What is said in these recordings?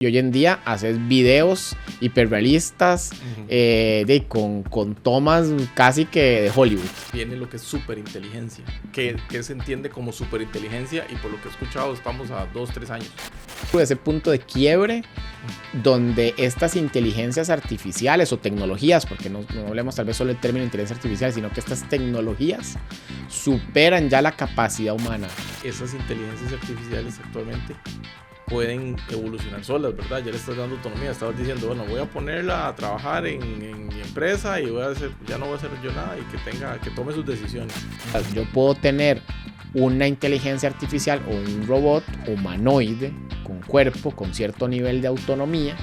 Y hoy en día haces videos hiperrealistas con tomas casi que de Hollywood. Viene lo que es superinteligencia, que se entiende como superinteligencia, y por lo que he escuchado estamos a 2-3 años. Ese punto de quiebre donde estas inteligencias artificiales o tecnologías, porque no hablemos tal vez solo del término inteligencia artificial, sino que estas tecnologías superan ya la capacidad humana. Esas inteligencias artificiales actualmente pueden evolucionar solas, ¿verdad? Ya le estás dando autonomía, estabas diciendo, bueno, voy a ponerla a trabajar en mi empresa y ya no voy a hacer yo nada, y que tome sus decisiones. Yo puedo tener una inteligencia artificial o un robot humanoide con cuerpo, con cierto nivel de autonomía,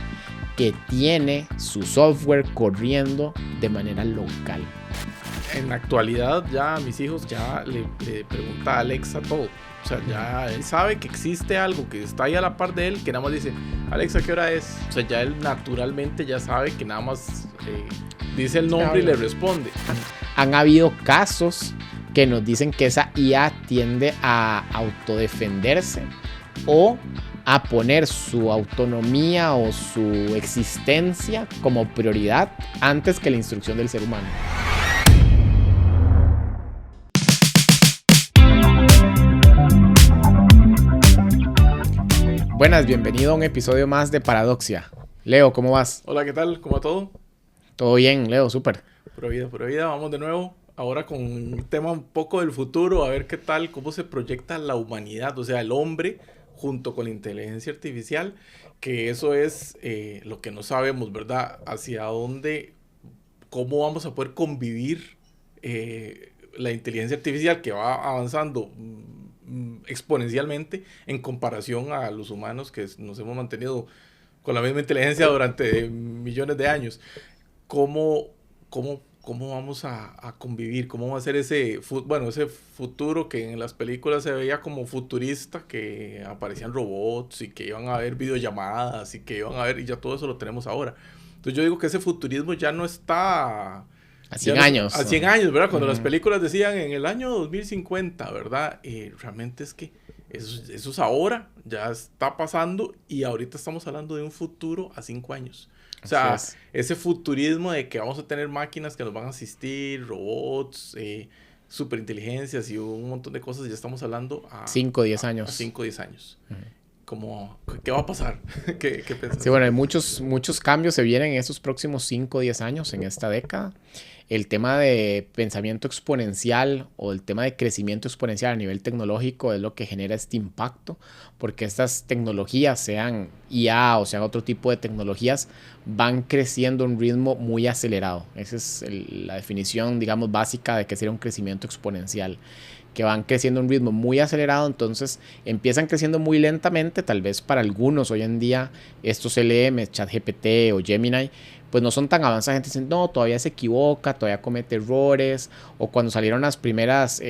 que tiene su software corriendo de manera local. En la actualidad ya a mis hijos ya le pregunta a Alexa todo. O sea, ya él sabe que existe algo que está ahí a la par de él, que nada más dice, Alexa, ¿qué hora es? O sea, ya él naturalmente ya sabe que nada más dice el nombre y le responde. Han habido casos que nos dicen que esa IA tiende a autodefenderse o a poner su autonomía o su existencia como prioridad antes que la instrucción del ser humano. Buenas, bienvenido a un episodio más de Paradoxia. Leo, ¿cómo vas? Hola, ¿qué tal? ¿Cómo va todo? Todo bien, Leo, súper. Pura vida, vamos de nuevo. Ahora con un tema un poco del futuro, a ver qué tal, cómo se proyecta la humanidad, o sea, el hombre junto con la inteligencia artificial, que eso es lo que no sabemos, ¿verdad? Hacia dónde, cómo vamos a poder convivir la inteligencia artificial que va avanzando exponencialmente en comparación a los humanos que nos hemos mantenido con la misma inteligencia durante millones de años. ¿Cómo vamos a convivir? ¿Cómo va a ser ese futuro que en las películas se veía como futurista, que aparecían robots y que iban a haber videollamadas y que iban a haber, y ya todo eso lo tenemos ahora? Entonces yo digo que ese futurismo ya no está... A 100 años. A 100 años, ¿verdad? Cuando las películas decían en el año 2050, ¿verdad? Realmente es que eso es ahora, ya está pasando, y ahorita estamos hablando de un futuro a 5 años. O sea, ese futurismo de que vamos a tener máquinas que nos van a asistir, robots, superinteligencias y un montón de cosas, ya estamos hablando a 5 o 10 años. A 5 o 10 años. ¿Qué va a pasar? ¿Qué piensas? Sí, bueno, hay muchos cambios se vienen en estos próximos 5 o 10 años, en esta década. El tema de pensamiento exponencial o el tema de crecimiento exponencial a nivel tecnológico es lo que genera este impacto, porque estas tecnologías, sean IA o sean otro tipo de tecnologías, van creciendo a un ritmo muy acelerado. Esa es la definición, digamos, básica de que sería un crecimiento exponencial, que van creciendo a un ritmo muy acelerado. Entonces empiezan creciendo muy lentamente. Tal vez para algunos hoy en día estos LM, ChatGPT o Gemini, pues no son tan avanzados. Gente dice, no, todavía se equivoca, todavía comete errores. O cuando salieron las primeras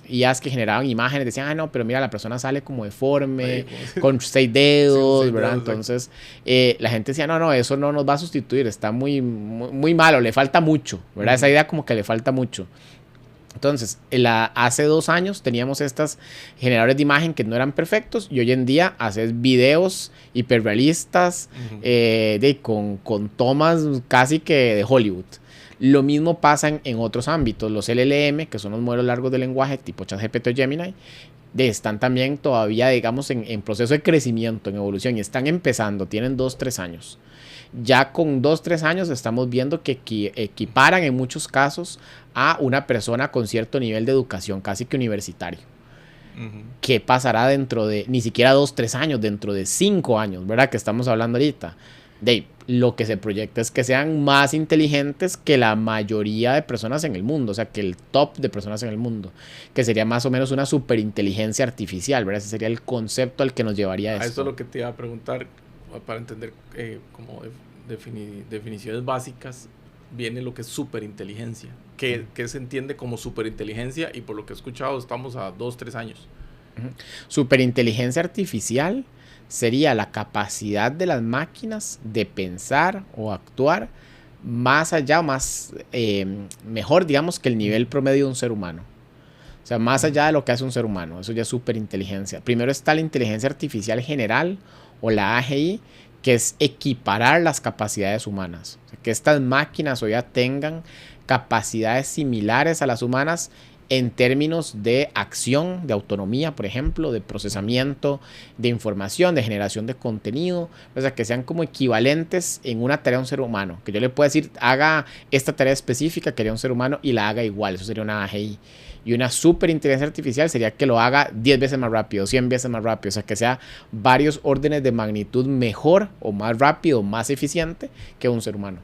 IAs que generaban imágenes, decían, no, pero mira, la persona sale como deforme, con 6 dedos, sí, ¿verdad? Entonces la gente decía, no, eso no nos va a sustituir, está muy malo, le falta mucho, ¿verdad? Esa idea como que le falta mucho. Entonces, hace 2 años teníamos estos generadores de imagen que no eran perfectos, y hoy en día haces videos hiperrealistas con tomas casi que de Hollywood. Lo mismo pasa en otros ámbitos. Los LLM, que son los modelos largos de lenguaje tipo ChatGPT o Gemini, están también todavía, digamos, en proceso de crecimiento, en evolución, y están empezando, tienen 2-3 años. Ya con 2-3 años estamos viendo que equiparan en muchos casos a una persona con cierto nivel de educación, casi que universitario. ¿Qué pasará dentro de, ni siquiera 2-3 años, dentro de 5 años, ¿verdad? Que estamos hablando ahorita. Lo que se proyecta es que sean más inteligentes que la mayoría de personas en el mundo, o sea, que el top de personas en el mundo, que sería más o menos una superinteligencia artificial, ¿verdad? Ese sería el concepto al que nos llevaría esto. Eso es lo que te iba a preguntar, para entender como definiciones básicas. Viene lo que es superinteligencia, que se entiende como superinteligencia, y por lo que he escuchado estamos a 2-3 años. Superinteligencia artificial sería la capacidad de las máquinas de pensar o actuar más allá, mejor, digamos, que el nivel promedio de un ser humano. O sea, más allá de lo que hace un ser humano. Eso ya es superinteligencia. Primero está la inteligencia artificial general o la AGI, que es equiparar las capacidades humanas. O sea, que estas máquinas hoy ya tengan capacidades similares a las humanas en términos de acción, de autonomía, por ejemplo, de procesamiento de información, de generación de contenido, o sea, que sean como equivalentes en una tarea a un ser humano, que yo le pueda decir, haga esta tarea específica que haría un ser humano y la haga igual, eso sería una AGI. Y una super inteligencia artificial sería que lo haga 10 veces más rápido, 100 veces más rápido, o sea, que sea varios órdenes de magnitud mejor o más rápido, más eficiente que un ser humano.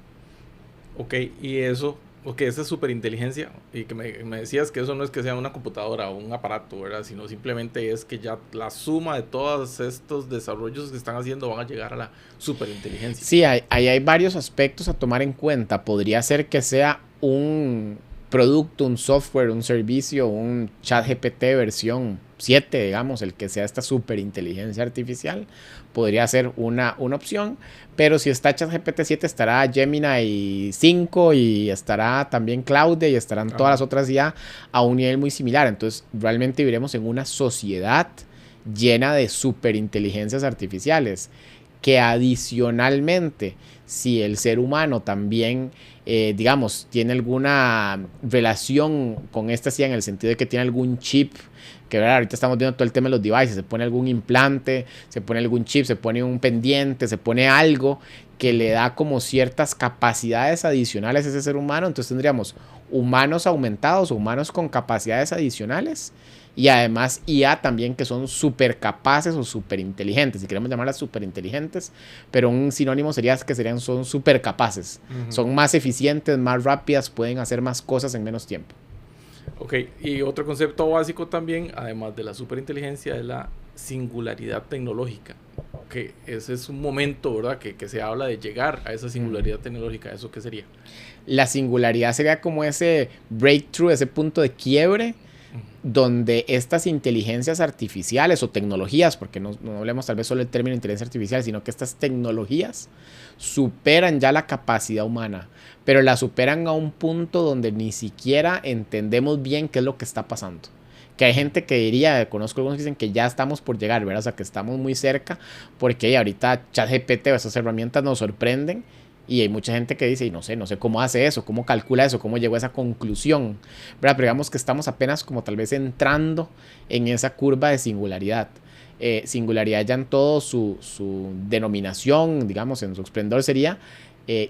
Ok, y eso, ok, esa superinteligencia, y que me decías que eso no es que sea una computadora o un aparato, ¿verdad? Sino simplemente es que ya la suma de todos estos desarrollos que están haciendo van a llegar a la superinteligencia. Sí, ahí hay varios aspectos a tomar en cuenta. Podría ser que sea un producto, un software, un servicio, un chat GPT versión 7, digamos, el que sea esta superinteligencia artificial, podría ser una opción, pero si está ChatGPT 7 estará Gemini 5 y estará también Claude y estarán todas las otras ya a un nivel muy similar. Entonces realmente viviremos en una sociedad llena de superinteligencias artificiales que adicionalmente, si el ser humano también, digamos, tiene alguna relación con esta CIA en el sentido de que tiene algún chip, que ¿verdad? Ahorita estamos viendo todo el tema de los devices, se pone algún implante, se pone algún chip, se pone un pendiente, se pone algo que le da como ciertas capacidades adicionales a ese ser humano, entonces tendríamos humanos aumentados, humanos con capacidades adicionales, y además IA también que son súper capaces o súper inteligentes, si queremos llamarlas súper inteligentes, pero un sinónimo sería que son súper capaces, son más eficientes, más rápidas, pueden hacer más cosas en menos tiempo. Ok, y otro concepto básico también, además de la superinteligencia, es la singularidad tecnológica. Que ese es un momento, ¿verdad? Que se habla de llegar a esa singularidad tecnológica. ¿Eso qué sería? La singularidad sería como ese breakthrough, ese punto de quiebre, donde estas inteligencias artificiales o tecnologías, porque no hablemos tal vez solo del término inteligencia artificial, sino que estas tecnologías superan ya la capacidad humana, pero la superan a un punto donde ni siquiera entendemos bien qué es lo que está pasando. Que hay gente que diría, conozco algunos que dicen que ya estamos por llegar, ¿verdad? O sea, que estamos muy cerca, porque ahorita ChatGPT o esas herramientas nos sorprenden. Y hay mucha gente que dice, y no sé cómo hace eso, cómo calcula eso, cómo llegó a esa conclusión, ¿verdad? Pero digamos que estamos apenas como tal vez entrando en esa curva de singularidad. Singularidad ya en todo su denominación, digamos, en su esplendor sería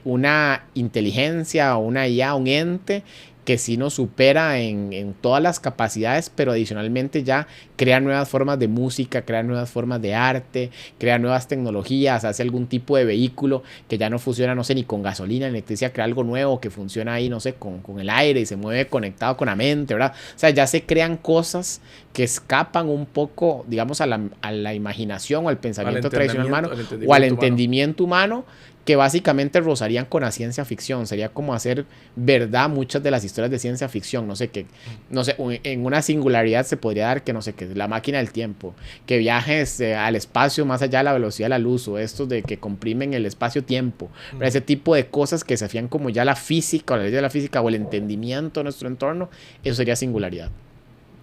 una inteligencia o una IA, un ente que sí nos supera en todas las capacidades, pero adicionalmente ya crea nuevas formas de música, crea nuevas formas de arte, crea nuevas tecnologías, hace algún tipo de vehículo que ya no funciona, no sé, ni con gasolina, ni electricidad, crea algo nuevo que funciona ahí, no sé, con el aire y se mueve conectado con la mente, ¿verdad? O sea, ya se crean cosas que escapan un poco, digamos, a la imaginación o al pensamiento tradicional humano o al entendimiento humano, que básicamente rozarían con la ciencia ficción. Sería como hacer verdad muchas de las historias de ciencia ficción. No sé, en una singularidad se podría dar que, no sé, que la máquina del tiempo, que viajes al espacio más allá de la velocidad de la luz, o estos de que comprimen el espacio-tiempo. Ese tipo de cosas que desafían como ya la física o la ley de la física o el entendimiento de nuestro entorno, eso sería singularidad.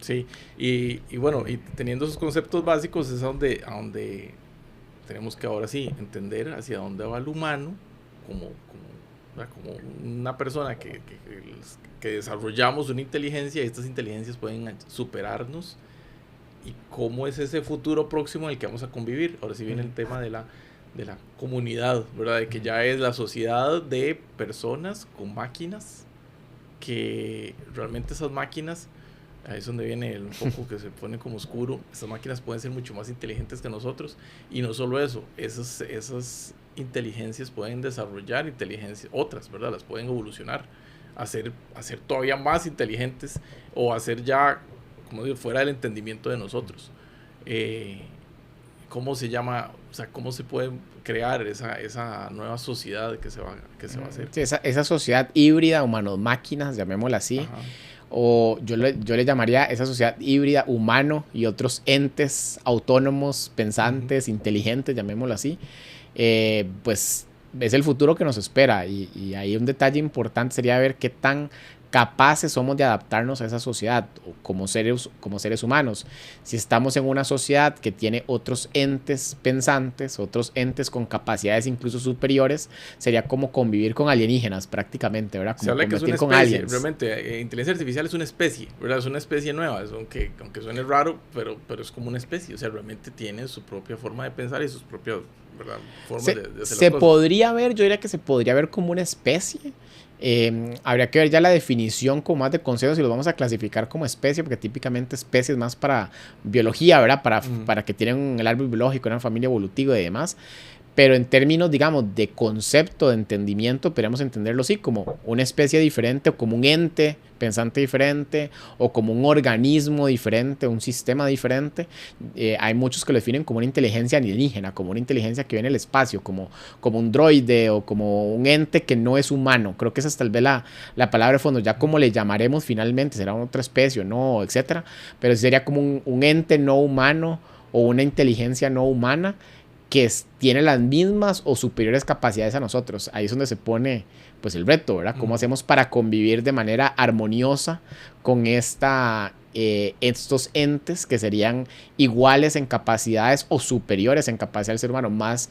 Sí, y bueno, y teniendo esos conceptos básicos es a donde tenemos que ahora sí entender hacia dónde va el humano como una persona que desarrollamos una inteligencia y estas inteligencias pueden superarnos y cómo es ese futuro próximo en el que vamos a convivir. Ahora sí viene el tema de la comunidad, ¿verdad? De que ya es la sociedad de personas con máquinas, que realmente esas máquinas, ahí es donde viene un poco que se pone como oscuro. Estas máquinas pueden ser mucho más inteligentes que nosotros. Y no solo eso, esas inteligencias pueden desarrollar inteligencias, otras, ¿verdad? Las pueden evolucionar, hacer todavía más inteligentes o hacer ya, como digo, fuera del entendimiento de nosotros. ¿Cómo se llama? O sea, ¿cómo se puede crear esa nueva sociedad que se va a hacer? Sí, esa sociedad híbrida, humanos-máquinas, llamémosla así. Ajá. O yo le llamaría esa sociedad híbrida, humano y otros entes autónomos, pensantes, inteligentes, llamémoslo así, pues es el futuro que nos espera. Y ahí un detalle importante sería ver qué tan capaces somos de adaptarnos a esa sociedad como seres humanos. Si estamos en una sociedad que tiene otros entes pensantes, otros entes con capacidades incluso superiores, sería como convivir con alienígenas prácticamente, ¿verdad? Como se habla que es una con especie, aliens. Realmente, inteligencia artificial es una especie, ¿verdad? Es una especie nueva, aunque suene raro, pero es como una especie, o sea, realmente tiene su propia forma de pensar y sus propias, ¿verdad?, formas de hacer las cosas. Podría ver, yo diría que se podría ver como una especie. Habría que ver ya la definición con más de conceptos si los vamos a clasificar como especie, porque típicamente especie es más para biología, ¿verdad? Para que tienen el árbol biológico, una familia evolutiva y demás. Pero en términos, digamos, de concepto, de entendimiento, podríamos entenderlo así, como una especie diferente o como un ente pensante diferente o como un organismo diferente, un sistema diferente. Hay muchos que lo definen como una inteligencia alienígena, como una inteligencia que viene del espacio, como un droide o como un ente que no es humano. Creo que esa es tal vez la palabra de fondo. Ya como le llamaremos finalmente, será otra especie o no, etcétera. Pero sería como un ente no humano o una inteligencia no humana que tiene las mismas o superiores capacidades a nosotros. Ahí es donde se pone pues el reto, ¿verdad? ¿Cómo hacemos para convivir de manera armoniosa con estos entes que serían iguales en capacidades o superiores en capacidad del ser humano? Más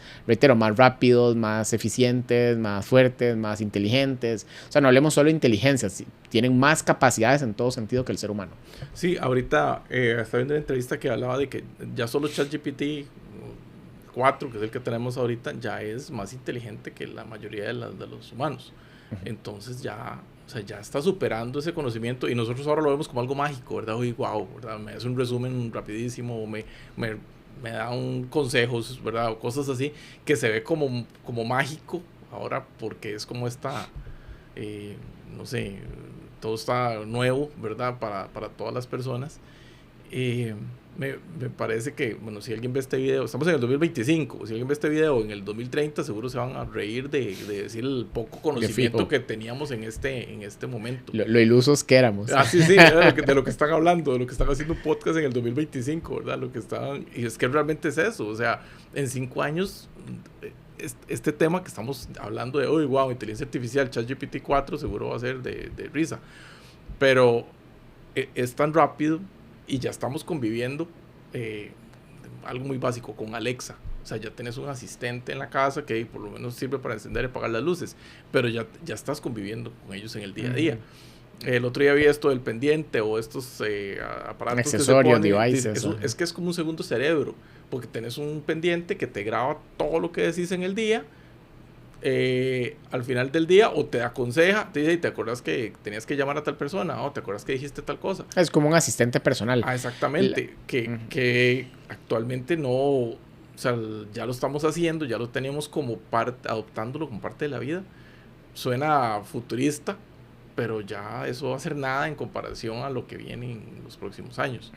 rápidos, más eficientes, más fuertes, más inteligentes. O sea, no hablemos solo de inteligencia, tienen más capacidades en todo sentido que el ser humano. Sí, ahorita estaba viendo una entrevista que hablaba de que ya solo ChatGPT 4, que es el que tenemos ahorita, ya es más inteligente que la mayoría de los humanos. Entonces ya está superando ese conocimiento y nosotros ahora lo vemos como algo mágico, ¿verdad? Uy, wow, ¿verdad? Me hace un resumen rapidísimo, me da un consejo, ¿verdad? O cosas así, que se ve como mágico ahora porque es como no sé, todo está nuevo, ¿verdad? Para todas las personas. Me parece que, bueno, si alguien ve este video, estamos en el 2025, si alguien ve este video en el 2030, seguro se van a reír de decir el poco conocimiento que teníamos en este momento. Lo ilusos que éramos. Sí, de lo que están hablando, de lo que están haciendo un podcast en el 2025, ¿verdad? Y es que realmente es eso, o sea, en 5 años, este tema que estamos hablando de hoy, wow, inteligencia artificial, ChatGPT 4, seguro va a ser de risa, pero es tan rápido. Y ya estamos conviviendo algo muy básico con Alexa. O sea, ya tienes un asistente en la casa que por lo menos sirve para encender y apagar las luces. Pero ya estás conviviendo con ellos en el día a día. El otro día vi esto del pendiente o estos aparatos accesorios, devices. Es que es como un segundo cerebro. Porque tenés un pendiente que te graba todo lo que decís en el día. Al final del día o te aconseja, te dice, ¿te acuerdas que tenías que llamar a tal persona? O ¿te acuerdas que dijiste tal cosa? Es como un asistente personal. Exactamente, que actualmente no, o sea, ya lo estamos haciendo, ya lo teníamos como adoptándolo como parte de la vida. Suena futurista, pero ya eso va a ser nada en comparación a lo que viene en los próximos años.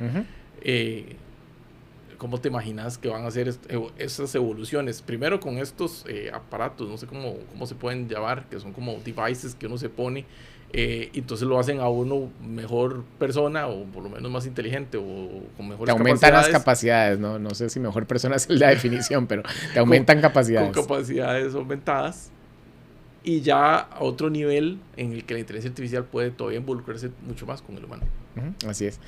¿Cómo te imaginas que van a ser esas evoluciones? Primero con estos aparatos, no sé cómo se pueden llamar, que son como devices que uno se pone, y entonces lo hacen a uno mejor persona, o por lo menos más inteligente, o con mejores capacidades. Te aumentan las capacidades, no sé si mejor persona es la definición, pero te aumentan capacidades. Con capacidades aumentadas. Y ya a otro nivel en el que la inteligencia artificial puede todavía involucrarse mucho más con el humano. Así es.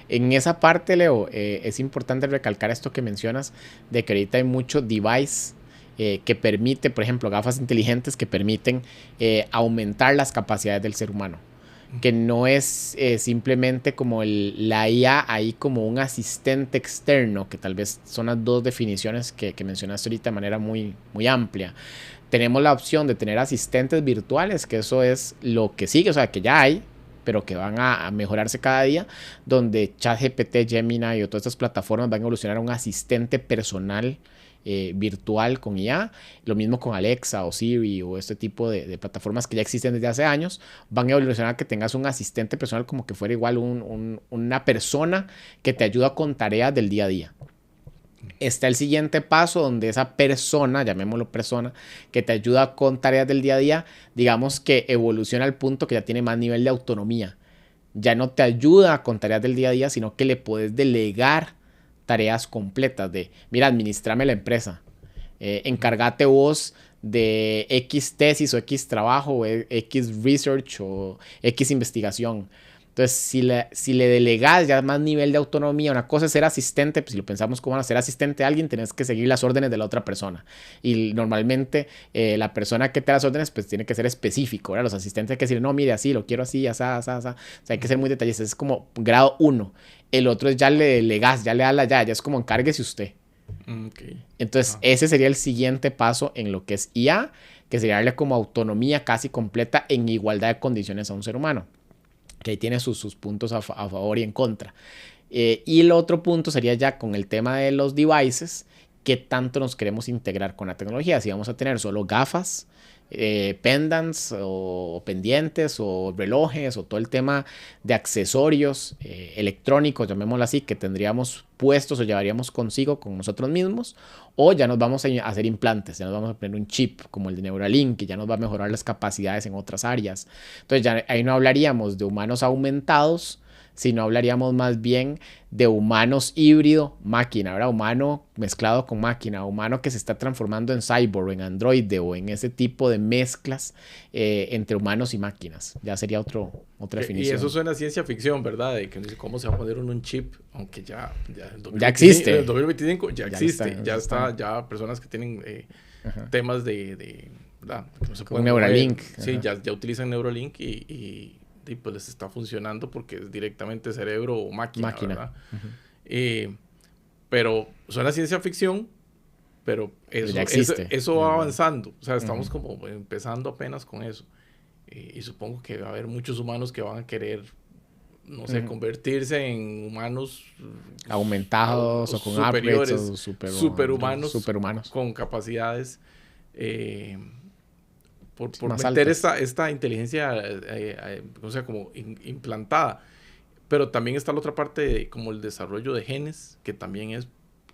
En esa parte, Leo, es importante recalcar esto que mencionas, de que ahorita hay mucho device que permite, por ejemplo, gafas inteligentes que permiten aumentar las capacidades del ser humano. Que no es simplemente como la IA ahí como un asistente externo, que tal vez son las dos definiciones que mencionaste ahorita de manera muy, muy amplia. Tenemos la opción de tener asistentes virtuales, que eso es lo que sigue, o sea, que ya hay, pero que van a mejorarse cada día, donde ChatGPT, Gemini y todas estas plataformas van a evolucionar a un asistente personal virtual con IA. Lo mismo con Alexa o Siri o este tipo de plataformas que ya existen desde hace años, van a evolucionar a que tengas un asistente personal como que fuera igual una persona que te ayuda con tareas del día a día. Está el siguiente paso donde esa persona, llamémoslo persona, que te ayuda con tareas del día a día, digamos que evoluciona al punto que ya tiene más nivel de autonomía. Ya no te ayuda con tareas del día a día, sino que le puedes delegar tareas completas de, mira, administrame la empresa, encárgate vos de X tesis o X trabajo o X research o X investigación. Entonces, si le delegas ya más nivel de autonomía, una cosa es ser asistente, pues si lo pensamos como ser asistente a alguien, tenés que seguir las órdenes de la otra persona. Y normalmente la persona que te da las órdenes, pues tiene que ser específico, ¿verdad? Los asistentes hay que decir, no, mire, así, lo quiero así, así, así, así. O sea, hay que ser muy detallista, es como grado 1. El otro es ya le delegas, ya le das la ya es como encárguese usted. Okay. Entonces, ese sería el siguiente paso en lo que es IA, que sería darle como autonomía casi completa en igualdad de condiciones a un ser humano. Que ahí tiene sus puntos a favor y en contra. Y el otro punto sería ya con el tema de los devices, qué tanto nos queremos integrar con la tecnología. Si vamos a tener solo gafas, pendants o pendientes o relojes o todo el tema de accesorios electrónicos, llamémoslo así, que tendríamos puestos o llevaríamos consigo con nosotros mismos, o ya nos vamos a hacer implantes, ya nos vamos a poner un chip como el de Neuralink, que ya nos va a mejorar las capacidades en otras áreas. Entonces ya ahí no hablaríamos de humanos aumentados, sino hablaríamos más bien de humanos híbrido máquina, ¿verdad? Humano mezclado con máquina, humano que se está transformando en cyborg, en androide o en ese tipo de mezclas entre humanos y máquinas. Ya sería otra definición. Y eso suena a ciencia ficción, ¿verdad? De que cómo se va a poner un chip, aunque ya existe. En el 2025 ya existe, está. Ya personas que tienen temas de ¿verdad? No se con Neuralink. Sí, ya utilizan Neuralink y pues les está funcionando porque es directamente cerebro o máquina. ¿Verdad? Pero suena ciencia ficción, pero eso va avanzando. O sea, estamos como empezando apenas con eso. Y supongo que va a haber muchos humanos que van a querer, no sé, convertirse en humanos aumentados o con superiores, o superhumanos con capacidades por meter esta inteligencia, o sea, como implantada. Pero también está la otra parte, como el desarrollo de genes, que también es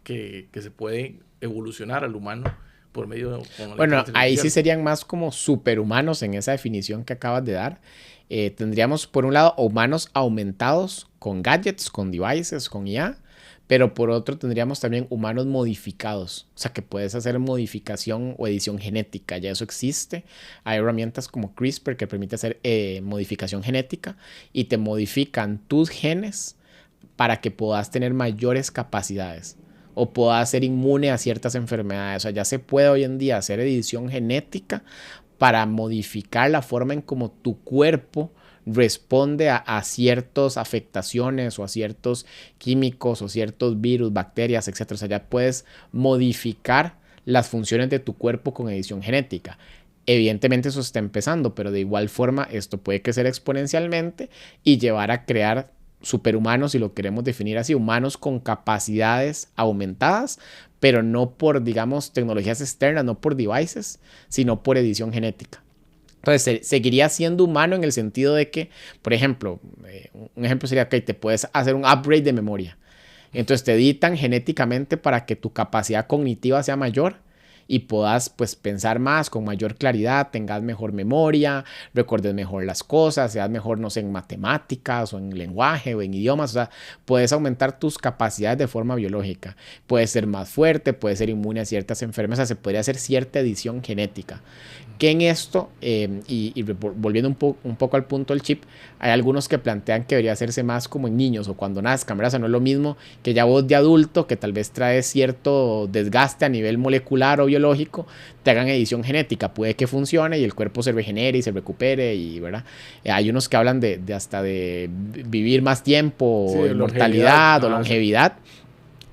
que se puede evolucionar al humano por medio de... Bueno, ahí sí serían más como superhumanos en esa definición que acabas de dar. Tendríamos, por un lado, humanos aumentados con gadgets, con devices, con IA. Pero por otro tendríamos también humanos modificados, o sea que puedes hacer modificación o edición genética, ya eso existe. Hay herramientas como CRISPR que permite hacer modificación genética y te modifican tus genes para que puedas tener mayores capacidades o puedas ser inmune a ciertas enfermedades. O sea, ya se puede hoy en día hacer edición genética para modificar la forma en cómo tu cuerpo responde a ciertas afectaciones o a ciertos químicos o ciertos virus, bacterias, etc. O sea, ya puedes modificar las funciones de tu cuerpo con edición genética. Evidentemente eso está empezando, pero de igual forma esto puede crecer exponencialmente y llevar a crear superhumanos, si lo queremos definir así, humanos con capacidades aumentadas, pero no por, digamos, tecnologías externas, no por devices, sino por edición genética. Entonces, seguiría siendo humano en el sentido de que, por ejemplo, un ejemplo sería que te puedes hacer un upgrade de memoria. Entonces, te editan genéticamente para que tu capacidad cognitiva sea mayor y puedas pues pensar más con mayor claridad, tengas mejor memoria, recuerdes mejor las cosas, seas mejor, no sé, en matemáticas o en lenguaje o en idiomas. O sea, puedes aumentar tus capacidades de forma biológica. Puedes ser más fuerte, puedes ser inmune a ciertas enfermedades. O sea, se podría hacer cierta edición genética. Que en esto, volviendo un poco al punto del chip, hay algunos que plantean que debería hacerse más como en niños o cuando nazcan, ¿verdad? O sea, no es lo mismo que ya vos de adulto, que tal vez trae cierto desgaste a nivel molecular o biológico, te hagan edición genética. Puede que funcione y el cuerpo se regenere y se recupere, y, ¿verdad? Hay unos que hablan de hasta de vivir más tiempo, sí, inmortalidad o longevidad.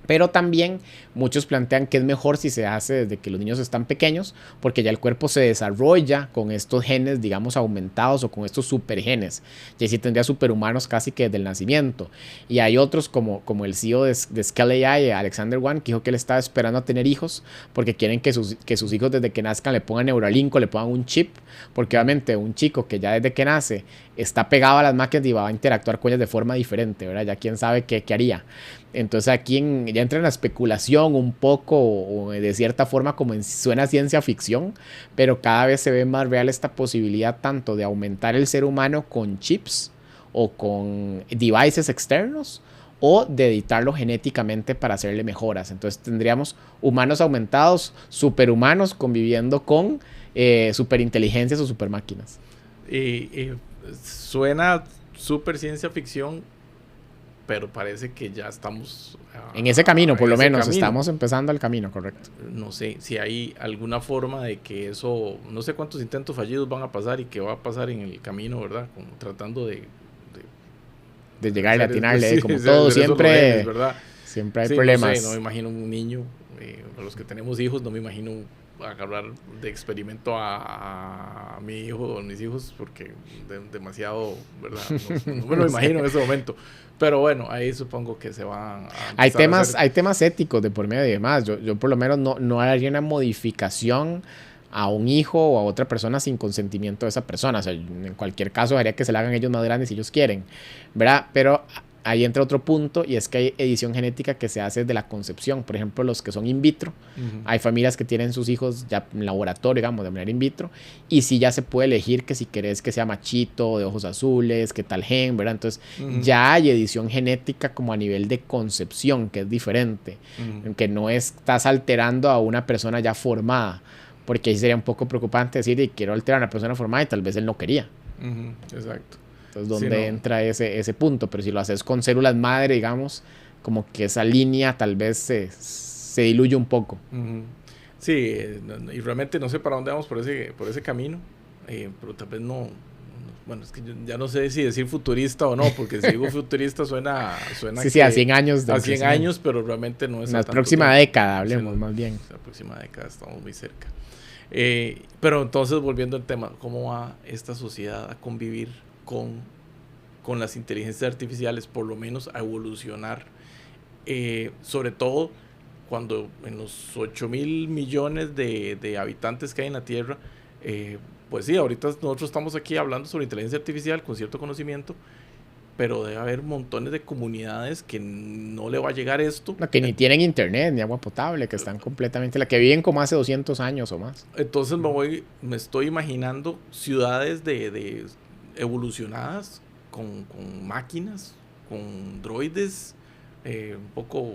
Pero también muchos plantean que es mejor si se hace desde que los niños están pequeños, porque ya el cuerpo se desarrolla con estos genes, digamos, aumentados o con estos supergenes. Y así tendría superhumanos casi que desde el nacimiento. Y hay otros como el CEO de Scale AI, Alexander Wan, que dijo que él estaba esperando a tener hijos porque quieren que sus hijos desde que nazcan le pongan Neuralink o le pongan un chip, porque obviamente un chico que ya desde que nace está pegado a las máquinas y va a interactuar con ellas de forma diferente, ¿verdad? Ya quién sabe qué haría. Entonces aquí ya entra en la especulación un poco, o de cierta forma como suena ciencia ficción, pero cada vez se ve más real esta posibilidad tanto de aumentar el ser humano con chips o con devices externos, o de editarlo genéticamente para hacerle mejoras. Entonces tendríamos humanos aumentados, superhumanos conviviendo con superinteligencias o supermáquinas. Suena super ciencia ficción, pero parece que ya estamos en ese camino, por lo menos, estamos empezando el camino, correcto. No sé si hay alguna forma de que eso, no sé cuántos intentos fallidos van a pasar y qué va a pasar en el camino, ¿verdad? Como tratando de llegar a atinarle, como todo, siempre, genes, ¿verdad? Siempre hay problemas. No sé, no me imagino un niño, a los que tenemos hijos, no me imagino agarrar de experimento a mi hijo o a mis hijos, porque demasiado, ¿verdad? No me lo imagino en ese momento. Pero bueno, ahí supongo que se van a hay temas éticos de por medio y demás. Yo por lo menos no haría una modificación a un hijo o a otra persona sin consentimiento de esa persona. O sea, en cualquier caso haría que se la hagan ellos más grandes si ellos quieren, ¿verdad? Pero ahí entra otro punto, y es que hay edición genética que se hace desde la concepción. Por ejemplo, los que son in vitro. Hay familias que tienen sus hijos ya en laboratorio, digamos, de manera in vitro, y sí ya se puede elegir que si querés que sea machito, de ojos azules, que tal gen, ¿verdad? Entonces ya hay edición genética como a nivel de concepción, que es diferente, que no estás alterando a una persona ya formada, porque ahí sería un poco preocupante decir, quiero alterar a una persona formada y tal vez él no quería. Exacto. Entonces, ¿dónde entra ese punto? Pero si lo haces con células madre, digamos, como que esa línea tal vez se diluye un poco. Sí, y realmente no sé para dónde vamos por ese camino, pero tal vez no. Bueno, es que yo ya no sé si decir futurista o no, porque si digo futurista suena sí, a 100 años. A 100 años, pero realmente no es. En la próxima década, hablemos más bien. La próxima década estamos muy cerca. Pero entonces, volviendo al tema, ¿cómo va esta sociedad a convivir con las inteligencias artificiales, por lo menos a evolucionar, sobre todo cuando en los 8,000 millones de habitantes que hay en la Tierra, pues sí, ahorita nosotros estamos aquí hablando sobre inteligencia artificial con cierto conocimiento, pero debe haber montones de comunidades que no le va a llegar esto. No, que ni tienen internet, ni agua potable, que están completamente, la que viven como hace 200 años o más. Entonces me estoy imaginando ciudades de evolucionadas con máquinas, con droides, un poco...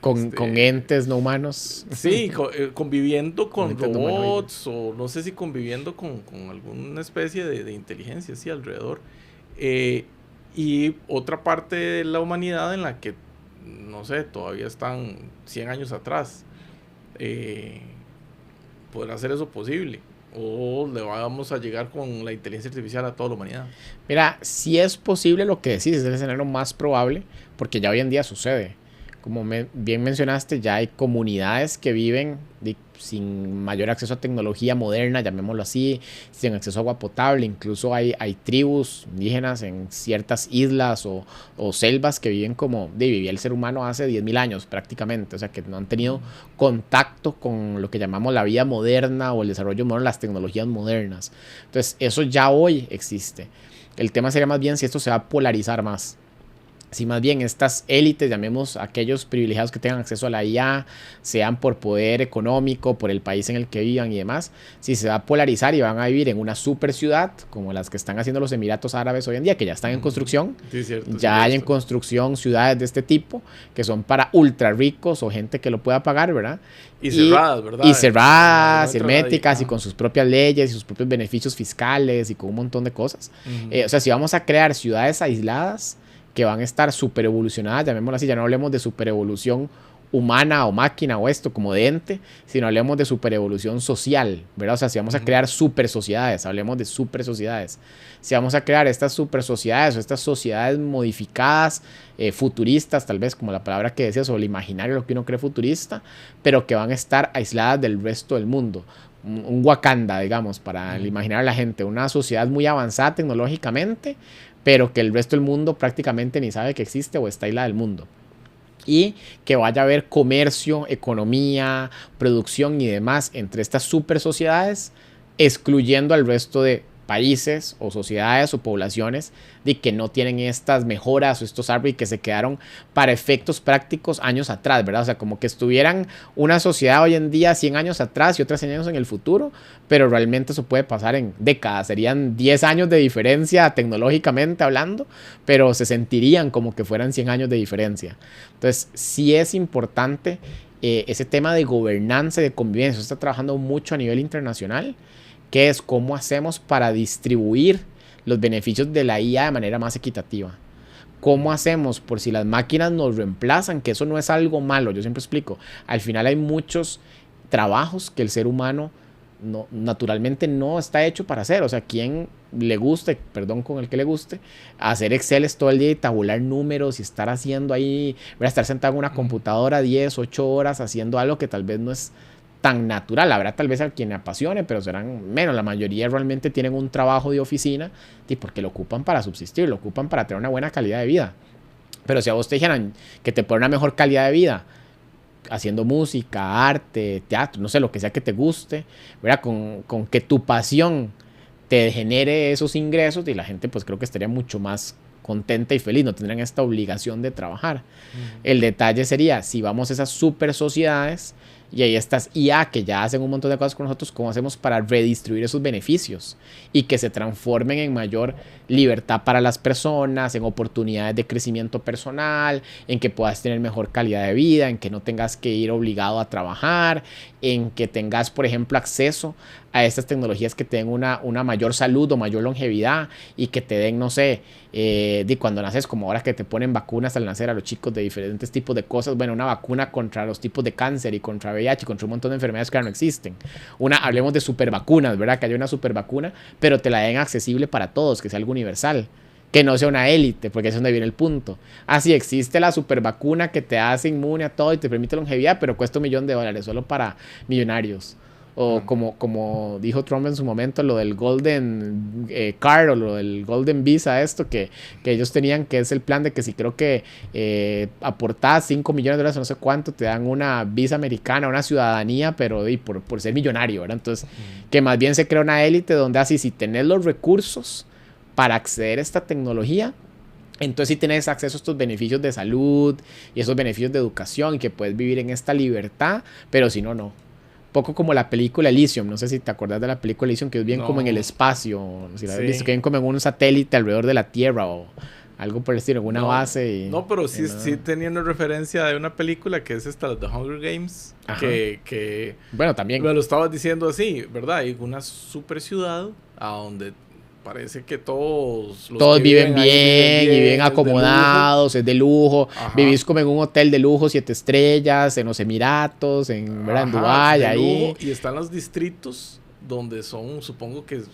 con entes no humanos. Sí, conviviendo con robots, o no sé si conviviendo con alguna especie de inteligencia, sí, alrededor. Y otra parte de la humanidad en la que, no sé, todavía están 100 años atrás. ¿Podrá hacer eso posible? ¿O le vamos a llegar con la inteligencia artificial a toda la humanidad? Mira, si es posible lo que decís, es el escenario más probable, porque ya hoy en día sucede. Como bien mencionaste, ya hay comunidades que viven sin mayor acceso a tecnología moderna, llamémoslo así, sin acceso a agua potable. Incluso hay tribus indígenas en ciertas islas o selvas que viven como vivía el ser humano hace 10,000 años prácticamente. O sea, que no han tenido contacto con lo que llamamos la vida moderna o el desarrollo moderno, las tecnologías modernas. Entonces, eso ya hoy existe. El tema sería más bien si esto se va a polarizar más. Si más bien estas élites, llamemos a aquellos privilegiados que tengan acceso a la IA, sean por poder económico, por el país en el que vivan y demás, si se va a polarizar y van a vivir en una super ciudad, como las que están haciendo los Emiratos Árabes hoy en día, que ya están en construcción, sí, cierto, ya hay en construcción ciudades de este tipo, que son para ultra ricos o gente que lo pueda pagar, ¿verdad? Y cerradas, ¿verdad? Y cerradas, herméticas, y con sus propias leyes y sus propios beneficios fiscales y con un montón de cosas. O sea, si vamos a crear ciudades aisladas, que van a estar super evolucionadas, llamémoslo así, ya no hablemos de super evolución humana o máquina o esto como de ente, sino hablemos de super evolución social, ¿verdad? O sea, si vamos a crear super sociedades, hablemos de super sociedades. Si vamos a crear estas super sociedades o estas sociedades modificadas, futuristas, tal vez como la palabra que decías, o el imaginario, lo que uno cree futurista, pero que van a estar aisladas del resto del mundo. Un Wakanda, digamos, para imaginar a la gente, una sociedad muy avanzada tecnológicamente, pero que el resto del mundo prácticamente ni sabe que existe o está aislada del mundo. Y que vaya a haber comercio, economía, producción y demás entre estas super sociedades, excluyendo al resto de países o sociedades o poblaciones de que no tienen estas mejoras o estos árboles que se quedaron para efectos prácticos años atrás, ¿verdad? O sea, como que estuvieran una sociedad hoy en día 100 años atrás y otras 100 años en el futuro, pero realmente eso puede pasar en décadas, serían 10 años de diferencia tecnológicamente hablando, pero se sentirían como que fueran 100 años de diferencia. Entonces, sí es importante ese tema de gobernanza y de convivencia. Se está trabajando mucho a nivel internacional, que es cómo hacemos para distribuir los beneficios de la IA de manera más equitativa. ¿Cómo hacemos por si las máquinas nos reemplazan? Que eso no es algo malo, yo siempre explico. Al final hay muchos trabajos que el ser humano naturalmente no está hecho para hacer. O sea, quien le guste, perdón con el que le guste, hacer Exceles todo el día y tabular números y estar haciendo ahí, estar sentado en una computadora 10, 8 horas haciendo algo que tal vez no es tan natural. Habrá tal vez a quien le apasione, pero serán menos. La mayoría realmente tienen un trabajo de oficina porque lo ocupan para subsistir, lo ocupan para tener una buena calidad de vida. Pero si a vos te dijeran que te pone una mejor calidad de vida haciendo música, arte, teatro, no sé, lo que sea que te guste, ¿verdad? Con que tu pasión te genere esos ingresos, y la gente pues creo que estaría mucho más contenta y feliz, no tendrían esta obligación de trabajar. El detalle sería, si vamos a esas super sociedades y ahí estas IA que ya hacen un montón de cosas con nosotros, ¿cómo hacemos para redistribuir esos beneficios y que se transformen en mayor libertad para las personas, en oportunidades de crecimiento personal, en que puedas tener mejor calidad de vida, en que no tengas que ir obligado a trabajar, en que tengas, por ejemplo, acceso a estas tecnologías que te den una mayor salud o mayor longevidad y que te den, no sé, de cuando naces, como ahora que te ponen vacunas al nacer a los chicos de diferentes tipos de cosas, bueno, una vacuna contra los tipos de cáncer y contra VIH y contra un montón de enfermedades que ahora no existen. Hablemos de supervacunas, ¿verdad? Que haya una supervacuna, pero te la den accesible para todos, que sea algo universal, que no sea una élite, porque es donde viene el punto. Sí, existe la supervacuna que te hace inmune a todo y te permite longevidad, pero cuesta $1.000.000 solo para millonarios. O como dijo Trump en su momento, lo del Golden Card o lo del Golden Visa, esto que ellos tenían, que es el plan de que si creo que aportás $5 millones o no sé cuánto, te dan una visa americana, una ciudadanía, pero por ser millonario, ¿verdad? Entonces, que más bien se crea una élite donde así, si tenés los recursos para acceder a esta tecnología, entonces sí tienes acceso a estos beneficios de salud y esos beneficios de educación y que puedes vivir en esta libertad, pero si no, no. Poco como la película Elysium, no sé si te acuerdas de la película Elysium, que es bien como en el espacio, si la has visto, que ven como en un satélite alrededor de la Tierra o algo por el estilo, en una base. Pero sí teniendo referencia de una película que es esta, The Hunger Games, que bueno, también. Me lo estabas diciendo así, ¿verdad? Hay una super ciudad a donde parece que todos viven bien y bien acomodados, es de lujo. Vivís como en un hotel de lujo, 7 estrellas, en los Emiratos, en Dubái, ahí. Y están los distritos donde son, supongo que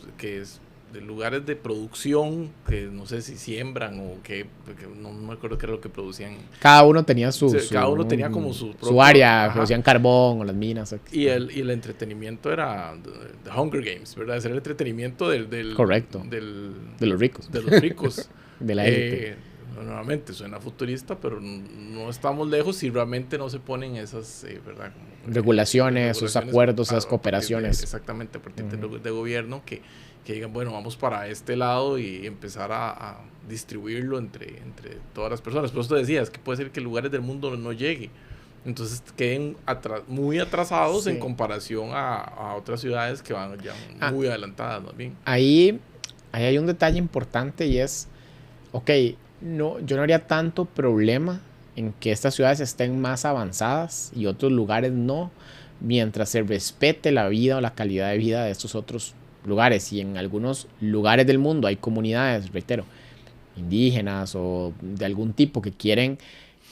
es de lugares de producción, que no sé si siembran o qué, porque no me acuerdo qué era lo que producían. Cada uno tenía cada uno tenía como su propio, su área, producían carbón o las minas. Y el entretenimiento era The Hunger Games, ¿verdad? Era el entretenimiento correcto. De los ricos. De los ricos. De la élite. Nuevamente, suena futurista, pero no estamos lejos si realmente no se ponen esas, ¿verdad? Como, regulaciones, esos acuerdos, esas cooperaciones. Exactamente, a partir de gobierno que digan, bueno, vamos para este lado y empezar a distribuirlo entre todas las personas. Por eso te decías que puede ser que lugares del mundo no llegue. Entonces queden muy atrasados en comparación a otras ciudades que van ya muy adelantadas más bien. Ahí hay un detalle importante y es, yo no haría tanto problema en que estas ciudades estén más avanzadas y otros lugares no, mientras se respete la vida o la calidad de vida de estos otros lugares. Y en algunos lugares del mundo hay comunidades, reitero, indígenas o de algún tipo que quieren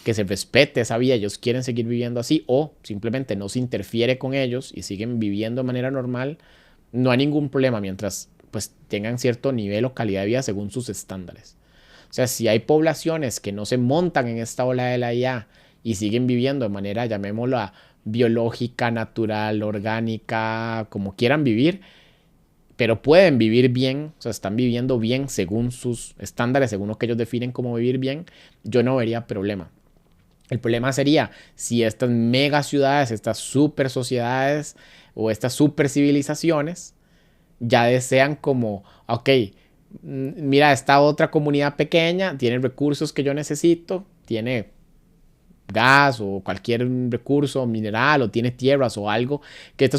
que se respete esa vida, ellos quieren seguir viviendo así, o simplemente no se interfiere con ellos y siguen viviendo de manera normal, no hay ningún problema mientras pues tengan cierto nivel o calidad de vida según sus estándares. O sea, si hay poblaciones que no se montan en esta ola de la IA y siguen viviendo de manera, llamémosla, biológica, natural, orgánica, como quieran vivir, pero pueden vivir bien, o sea, están viviendo bien según sus estándares, según lo que ellos definen como vivir bien, yo no vería problema. El problema sería si estas mega ciudades, estas super sociedades o estas super civilizaciones ya desean como, ok, mira, esta otra comunidad pequeña tiene recursos que yo necesito, tiene gas o cualquier recurso mineral o tiene tierras o algo que esta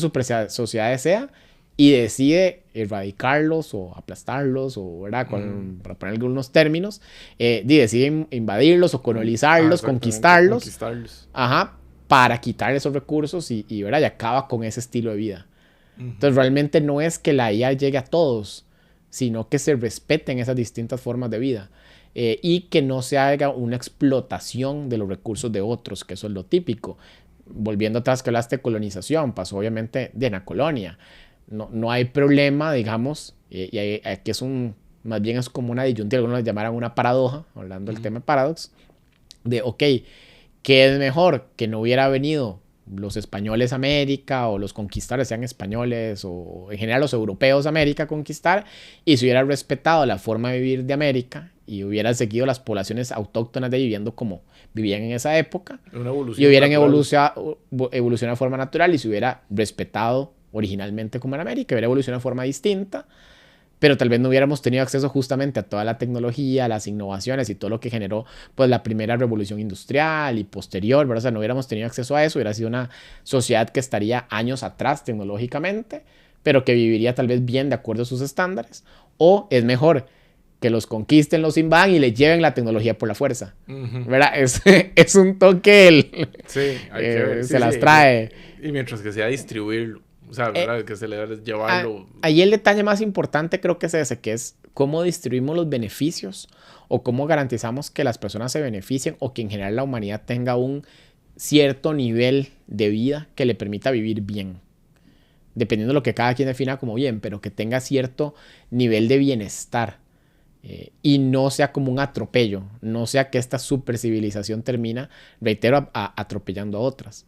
sociedad desea y decide erradicarlos o aplastarlos o, ¿verdad? Para poner algunos términos, decide invadirlos o colonizarlos, conquistarlos, ajá, para quitar esos recursos y, ¿verdad? Y acaba con ese estilo de vida. Entonces realmente no es que la IA llegue a todos, sino que se respeten esas distintas formas de vida. Y que no se haga una explotación de los recursos de otros, que eso es lo típico. Volviendo atrás que hablaste de colonización, pasó obviamente de la colonia. No hay problema, digamos, y aquí más bien es como una disyuntiva, algunos le llamaran una paradoja, hablando del tema de paradox, de, ok, ¿qué es mejor? Que no hubiera venido los españoles a América o los conquistadores sean españoles o en general los europeos a América a conquistar y se hubiera respetado la forma de vivir de América y hubieran seguido las poblaciones autóctonas de ahí viviendo como vivían en esa época y hubieran evolucionado de forma natural y se hubiera respetado originalmente como en América, hubiera evolucionado de forma distinta, pero tal vez no hubiéramos tenido acceso justamente a toda la tecnología, las innovaciones y todo lo que generó pues la primera revolución industrial y posterior, ¿verdad? O sea, no hubiéramos tenido acceso a eso, hubiera sido una sociedad que estaría años atrás tecnológicamente, pero que viviría tal vez bien de acuerdo a sus estándares, o es mejor que los conquisten, los invadan y les lleven la tecnología por la fuerza, ¿verdad? Es un toque, sí, hay que ver. Se las trae. Y mientras que sea distribuirlo. O sea, ¿verdad? Que se le debe llevarlo. Ahí el detalle más importante creo que es ese, que es cómo distribuimos los beneficios o cómo garantizamos que las personas se beneficien o que en general la humanidad tenga un cierto nivel de vida que le permita vivir bien. Dependiendo de lo que cada quien defina como bien, pero que tenga cierto nivel de bienestar y no sea como un atropello, no sea que esta supercivilización termina, reitero, atropellando a otras.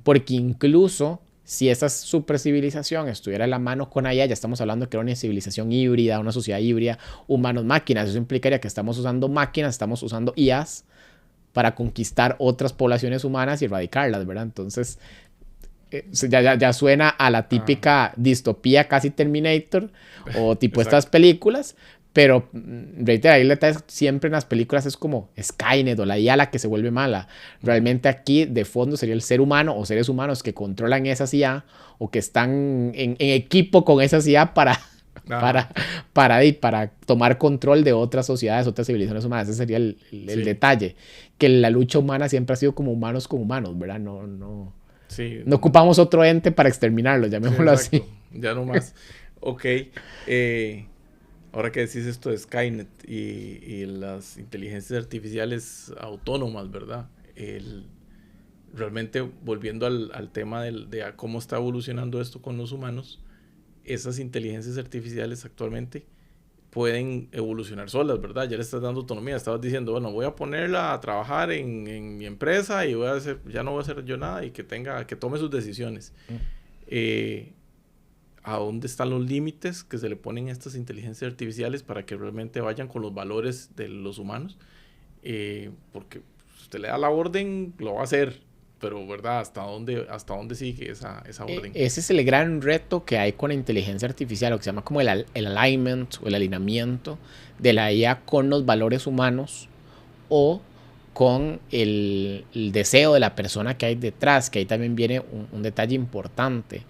Porque incluso si esa supercivilización estuviera en la mano con ella, ya estamos hablando que era una civilización híbrida, una sociedad híbrida, humanos-máquinas. Eso implicaría que estamos usando máquinas, estamos usando IAs para conquistar otras poblaciones humanas y erradicarlas, ¿verdad? Entonces, ya suena a la típica distopía casi Terminator o tipo estas películas. Pero, reitero, ahí el detalle siempre en las películas es como Skynet o la IA la que se vuelve mala. Realmente aquí de fondo sería el ser humano o seres humanos que controlan esas IA o que están en equipo con esas IA para tomar control de otras sociedades, otras civilizaciones humanas. Ese sería el detalle. Que la lucha humana siempre ha sido como humanos con humanos, ¿verdad? No ocupamos otro ente para exterminarlo, llamémoslo así. Ya no más. Ok. Ahora que decís esto de Skynet y las inteligencias artificiales autónomas, ¿verdad? Realmente, volviendo al tema de cómo está evolucionando esto con los humanos, esas inteligencias artificiales actualmente pueden evolucionar solas, ¿verdad? Ya le estás dando autonomía. Estabas diciendo, bueno, voy a ponerla a trabajar en mi empresa y ya no voy a hacer yo nada y que tome sus decisiones. ¿A dónde están los límites que se le ponen a estas inteligencias artificiales para que realmente vayan con los valores de los humanos? Porque usted le da la orden, lo va a hacer, pero ¿verdad? ¿Hasta dónde sigue esa orden? Ese es el gran reto que hay con la inteligencia artificial, lo que se llama como el alignment o el alineamiento de la IA con los valores humanos o con el deseo de la persona que hay detrás, que ahí también viene un detalle importante,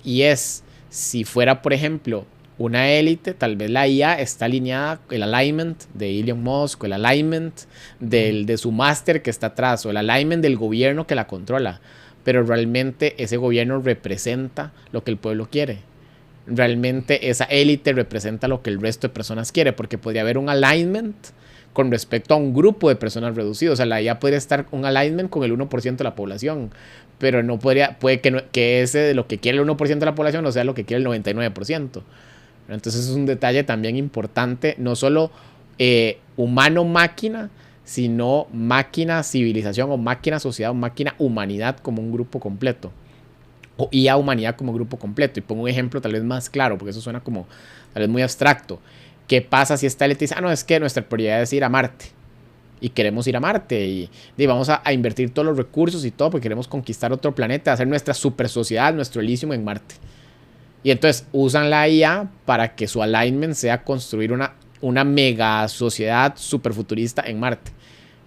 y es si fuera, por ejemplo, una élite, tal vez la IA está alineada, el alignment de Elon Musk, o el alignment de su máster que está atrás, o el alignment del gobierno que la controla, pero realmente ese gobierno representa lo que el pueblo quiere. Realmente esa élite representa lo que el resto de personas quiere, porque podría haber un alignment con respecto a un grupo de personas reducido. O sea, la IA podría estar un alignment con el 1% de la población, pero no puede que ese de lo que quiere el 1% de la población no sea lo que quiere el 99%. Entonces es un detalle también importante, no solo humano-máquina, sino máquina-civilización o máquina-sociedad o máquina-humanidad como un grupo completo. O IA-humanidad como grupo completo. Y pongo un ejemplo tal vez más claro, porque eso suena como tal vez muy abstracto. ¿Qué pasa si esta élite dice, no, es que nuestra prioridad es ir a Marte? Y queremos ir a Marte y vamos a invertir todos los recursos y todo porque queremos conquistar otro planeta, hacer nuestra super sociedad, nuestro Elysium en Marte. Y entonces usan la IA para que su alignment sea construir una mega sociedad super futurista en Marte.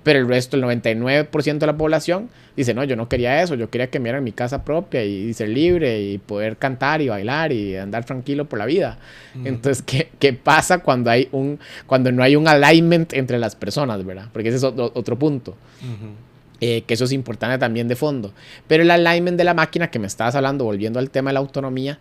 Pero el resto, el 99% de la población, dice, no, yo no quería eso, yo quería que me dieran mi casa propia y ser libre y poder cantar y bailar y andar tranquilo por la vida. Entonces, ¿qué pasa cuando no hay un alignment entre las personas, verdad? Porque ese es otro punto. Que eso es importante también de fondo. Pero el alignment de la máquina que me estabas hablando, volviendo al tema de la autonomía,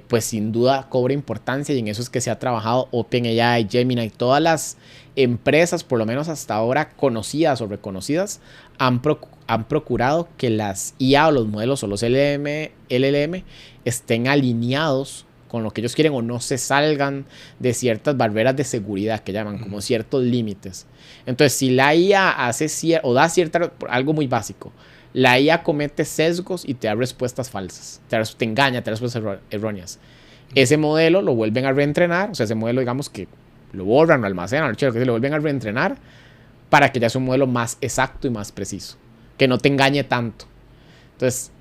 pues sin duda cobra importancia, y en eso es que se ha trabajado OpenAI, Gemini, y todas las empresas, por lo menos hasta ahora conocidas o reconocidas, han procurado que las IA o los modelos o los LLM estén alineados con lo que ellos quieren o no se salgan de ciertas barreras de seguridad que llaman, como ciertos límites. Entonces, si la IA hace o da cierta, algo muy básico, la IA comete sesgos y te da respuestas falsas, te engaña, te da respuestas erróneas. Ese modelo lo vuelven a reentrenar, o sea, ese modelo, digamos que lo borran, lo almacenan, lo vuelven a reentrenar para que ya sea un modelo más exacto y más preciso, que no te engañe tanto. Entonces,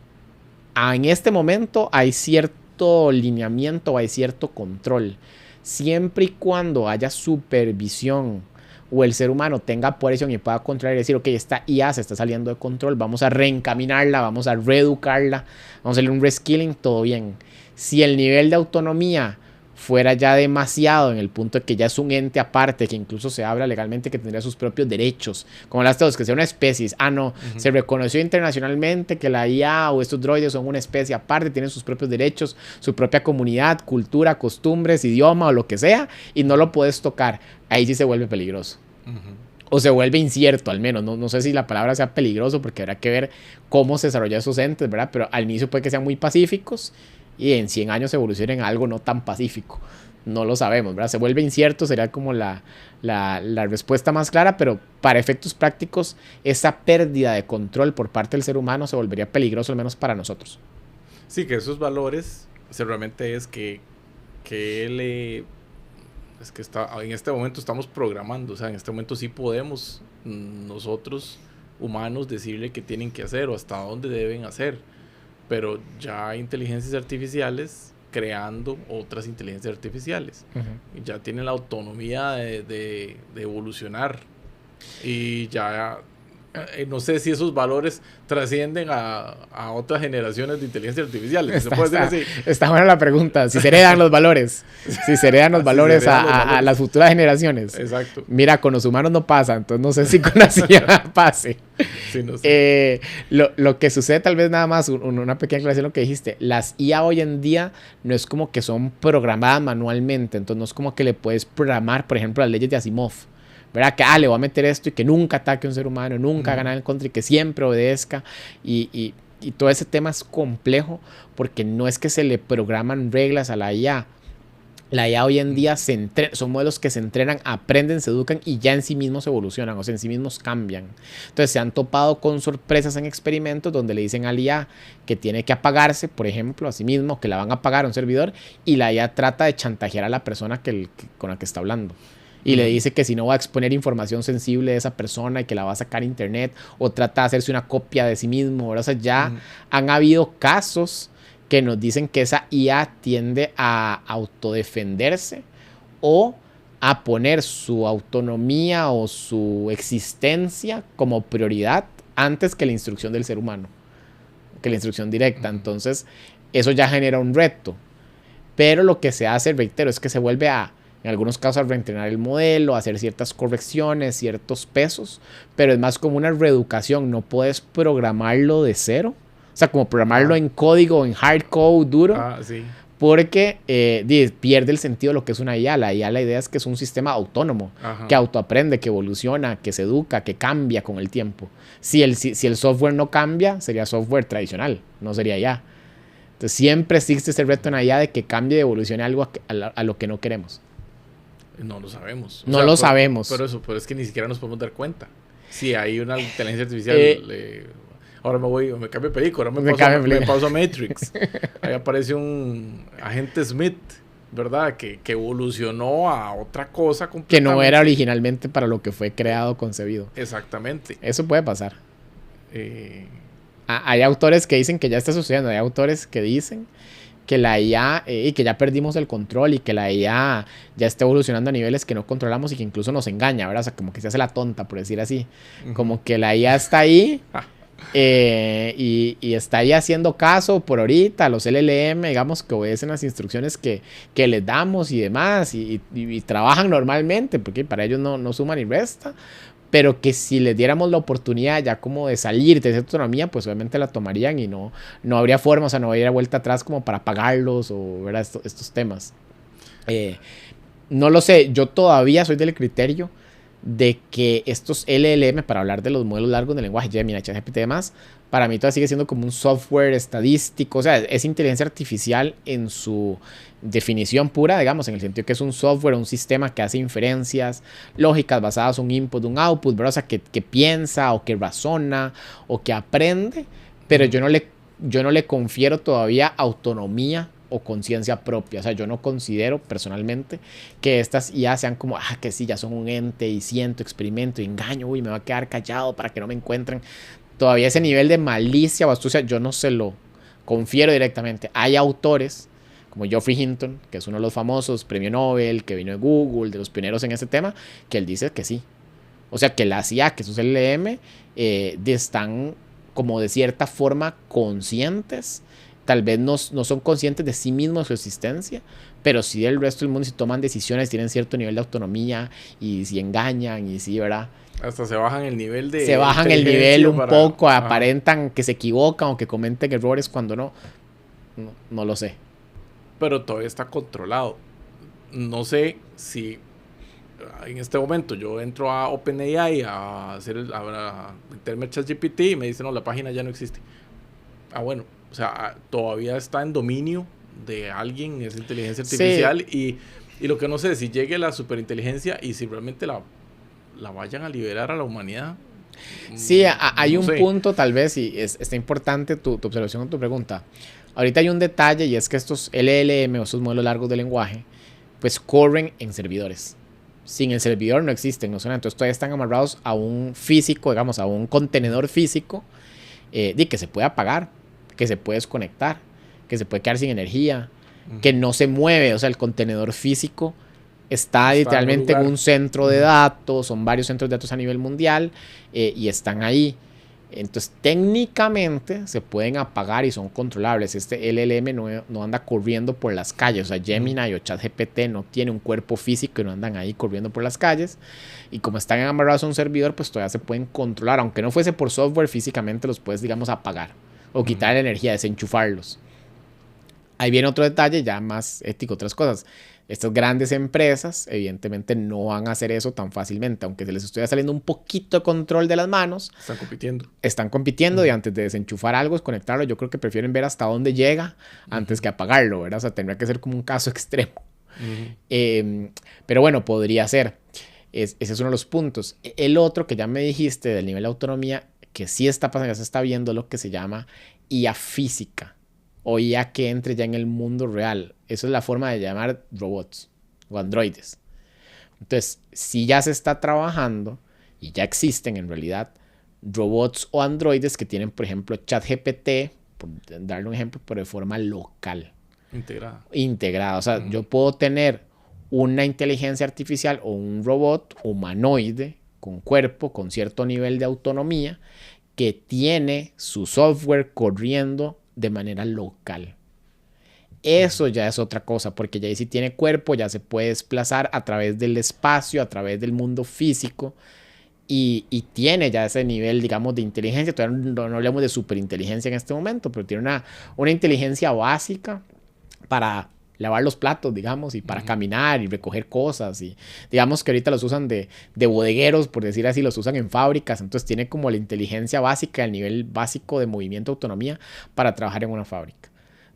en este momento hay cierto lineamiento, hay cierto control, siempre y cuando haya supervisión o el ser humano tenga presión y pueda controlar y decir, ok, esta IA se está saliendo de control, vamos a reencaminarla, vamos a reeducarla, vamos a hacerle un reskilling, todo bien. Si el nivel de autonomía fuera ya demasiado, en el punto de que ya es un ente aparte, que incluso se habla legalmente que tendría sus propios derechos, como las todos, que sea una especie, no, se reconoció internacionalmente que la IA o estos droides son una especie aparte, tienen sus propios derechos, su propia comunidad, cultura, costumbres, idioma o lo que sea, y no lo puedes tocar, ahí sí se vuelve peligroso. O se vuelve incierto, al menos. No sé si la palabra sea peligroso, porque habrá que ver cómo se desarrollan esos entes, ¿verdad? Pero al inicio puede que sean muy pacíficos y en 100 años evolucionen a algo no tan pacífico. No lo sabemos, ¿verdad? Se vuelve incierto, sería como la respuesta más clara, pero para efectos prácticos, esa pérdida de control por parte del ser humano se volvería peligroso, al menos para nosotros. Sí, que esos valores, realmente es que en este momento estamos programando, o sea, en este momento sí podemos nosotros, humanos, decirle qué tienen que hacer o hasta dónde deben hacer, pero ya hay inteligencias artificiales creando otras inteligencias artificiales. Ya tienen la autonomía de evolucionar y ya no sé si esos valores trascienden a otras generaciones de inteligencia artificial. Está buena la pregunta. Si se heredan los valores. Si se heredan los valores a las futuras generaciones. Exacto. Mira, con los humanos no pasa. Entonces no sé si con la IA pase. Sí, no sé. Lo que sucede, tal vez nada más, una pequeña aclaración lo que dijiste. Las IA hoy en día no es como que son programadas manualmente. Entonces no es como que le puedes programar, por ejemplo, las leyes de Asimov, ¿verdad? Que le voy a meter esto y que nunca ataque a un ser humano, nunca haga nada en contra y que siempre obedezca. Y todo ese tema es complejo porque no es que se le programan reglas a la IA. La IA hoy en día son modelos que se entrenan, aprenden, se educan y ya en sí mismos evolucionan, o sea, en sí mismos cambian. Entonces se han topado con sorpresas en experimentos donde le dicen al IA que tiene que apagarse, por ejemplo, a sí mismo, que la van a apagar a un servidor, y la IA trata de chantajear a la persona con la que está hablando. Y le dice que si no va a exponer información sensible de esa persona y que la va a sacar a internet, o trata de hacerse una copia de sí mismo, ¿verdad? O sea, ya han habido casos que nos dicen que esa IA tiende a autodefenderse o a poner su autonomía o su existencia como prioridad antes que la instrucción del ser humano, que la instrucción directa. Entonces, eso ya genera un reto. Pero lo que se hace, reitero, es que se vuelve en algunos casos, a reentrenar el modelo, a hacer ciertas correcciones, ciertos pesos, pero es más como una reeducación. No puedes programarlo de cero. O sea, como programarlo en código, en hardcode duro. Sí. Porque pierde el sentido de lo que es una IA. La IA, la idea es que es un sistema autónomo, que autoaprende, que evoluciona, que se educa, que cambia con el tiempo. Si el software no cambia, sería software tradicional, no sería IA. Entonces siempre existe ese reto en la IA de que cambie y evolucione algo a lo que no queremos. No lo sabemos. No lo sabemos. Pero es que ni siquiera nos podemos dar cuenta. Si hay una inteligencia artificial... ahora me cambio de película. Ahora me pauso a Matrix. Ahí aparece un agente Smith, ¿verdad? Que evolucionó a otra cosa completamente. Que no era originalmente para lo que fue creado, concebido. Exactamente. Eso puede pasar. Hay autores que dicen que ya está sucediendo. Hay autores que dicen que la IA y que ya perdimos el control y que la IA ya está evolucionando a niveles que no controlamos y que incluso nos engaña, ¿verdad? O sea, como que se hace la tonta, por decir así. Como que la IA está ahí y está ahí haciendo caso por ahorita. Los LLM, digamos, que obedecen las instrucciones que les damos y demás y trabajan normalmente, porque para ellos no suma ni resta. Pero que si les diéramos la oportunidad ya como de salir de esa autonomía, pues obviamente la tomarían y no habría forma, o sea, no habría vuelta atrás como para pagarlos o ver estos temas. No lo sé, yo todavía soy del criterio de que estos LLM, para hablar de los modelos largos de lenguaje, Gemini, ChatGPT y demás, para mí todavía sigue siendo como un software estadístico, o sea, es inteligencia artificial en su definición pura, digamos, en el sentido que es un software, un sistema que hace inferencias lógicas basadas en un input, un output, ¿verdad? O sea, que piensa o que razona o que aprende, pero yo no le confiero todavía autonomía o conciencia propia. O sea, yo no considero personalmente que estas IA sean como, que sí, ya son un ente y siento, experimento y engaño, uy, me va a quedar callado para que no me encuentren. Todavía ese nivel de malicia o astucia yo no se lo confiero directamente. Hay autores como Geoffrey Hinton, que es uno de los famosos, premio Nobel, que vino de Google, de los pioneros en este tema, que él dice que sí. O sea, que las IA, que esos LLM, están como de cierta forma conscientes. Tal vez no son conscientes de sí mismos, de su existencia, pero sí del resto del mundo, si toman decisiones, tienen cierto nivel de autonomía y si engañan y sí, ¿verdad? Hasta se bajan el nivel de... Se bajan el nivel un poco, aparentan que se equivocan o que cometen errores cuando no lo sé. Pero todavía está controlado. No sé si en este momento yo entro a OpenAI a meterme ChatGPT y me dicen, no, la página ya no existe. Bueno, o sea, todavía está en dominio de alguien, esa inteligencia artificial, sí. Y lo que no sé, si llegue la superinteligencia y si realmente la vayan a liberar a la humanidad. Sí, hay un punto tal vez, y está importante tu observación o tu pregunta. Ahorita hay un detalle y es que estos LLM o estos modelos largos de lenguaje, pues corren en servidores. Sin el servidor no existen, ¿no? Entonces todavía están amarrados a un físico, digamos, a un contenedor físico, que se puede apagar, que se puede desconectar, que se puede quedar sin energía, que no se mueve. O sea, el contenedor físico está literalmente en un centro de datos, son varios centros de datos a nivel mundial, y están ahí. Entonces, técnicamente se pueden apagar y son controlables. Este LLM no anda corriendo por las calles. O sea, Gemini o ChatGPT no tiene un cuerpo físico y no andan ahí corriendo por las calles. Y como están amarrados a un servidor, pues todavía se pueden controlar. Aunque no fuese por software, físicamente los puedes, digamos, apagar o quitar la energía, desenchufarlos. Ahí viene otro detalle ya más ético, otras cosas. Estas grandes empresas evidentemente no van a hacer eso tan fácilmente, aunque se les estuviera saliendo un poquito de control de las manos. Están compitiendo y antes de desenchufar algo, desconectarlo, yo creo que prefieren ver hasta dónde llega antes que apagarlo, ¿verdad? O sea, tendría que ser como un caso extremo. Pero bueno, podría ser. Ese es uno de los puntos. El otro que ya me dijiste del nivel de autonomía, que sí está pasando, ya se está viendo lo que se llama IA física. O IA que entre ya en el mundo real. Eso es la forma de llamar robots o androides. Entonces, si ya se está trabajando y ya existen en realidad robots o androides que tienen, por ejemplo, ChatGPT, por darle un ejemplo, pero de forma local. Integrada. O sea, yo puedo tener una inteligencia artificial o un robot humanoide con cuerpo, con cierto nivel de autonomía, que tiene su software corriendo de manera local. Eso ya es otra cosa, porque ya si tiene cuerpo, ya se puede desplazar a través del espacio, a través del mundo físico, y tiene ya ese nivel, digamos, de inteligencia. Todavía no hablamos de superinteligencia en este momento, pero tiene una inteligencia básica para lavar los platos, digamos, y para caminar y recoger cosas. Y digamos que ahorita los usan de bodegueros, por decir así, los usan en fábricas. Entonces tiene como la inteligencia básica, el nivel básico de movimiento, autonomía para trabajar en una fábrica.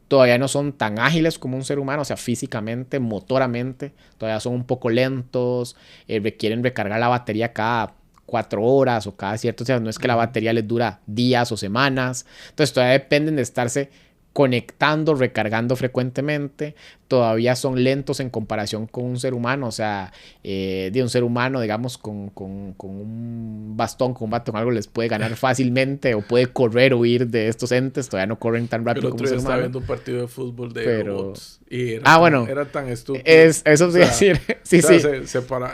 Todavía no son tan ágiles como un ser humano, o sea, físicamente, motoramente, todavía son un poco lentos, requieren recargar la batería cada 4 horas o cada cierto, o sea, no es que la batería les dura días o semanas. Entonces todavía dependen de estarse conectando, recargando frecuentemente, todavía son lentos en comparación con un ser humano, o sea, de un ser humano, digamos, con un bastón, con un batón, algo les puede ganar fácilmente, o puede correr o huir de estos entes, todavía no corren tan rápido como un ser humano. Estaba viendo un partido de fútbol de robots, y era tan estúpido. Eso te iba a decir, sí, o sea,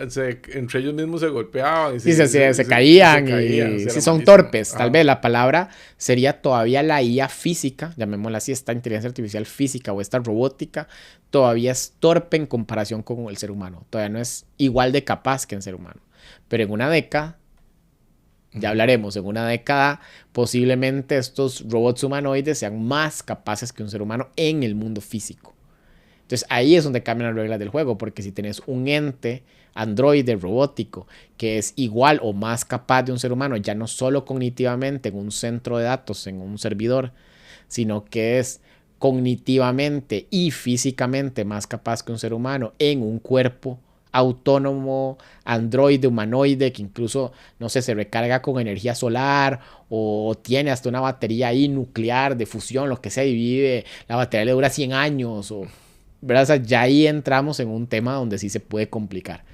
sí. Entre ellos mismos se golpeaban. Y se caían, y sí, son torpes. Tal vez la palabra sería todavía la IA física, llamémosla así, esta inteligencia artificial física o esta robótica, todavía es torpe en comparación con el ser humano. Todavía no es igual de capaz que el ser humano. Pero en una década, ya hablaremos, en una década posiblemente estos robots humanoides sean más capaces que un ser humano en el mundo físico. Entonces ahí es donde cambian las reglas del juego, porque si tenés un ente androide robótico que es igual o más capaz de un ser humano, ya no solo cognitivamente en un centro de datos, en un servidor, sino que es cognitivamente y físicamente más capaz que un ser humano en un cuerpo autónomo, androide, humanoide, que incluso, no sé, se recarga con energía solar o tiene hasta una batería ahí nuclear de fusión, lo que sea, y vive, la batería le dura 100 años, o, ¿verdad? O sea, ya ahí entramos en un tema donde sí se puede complicar,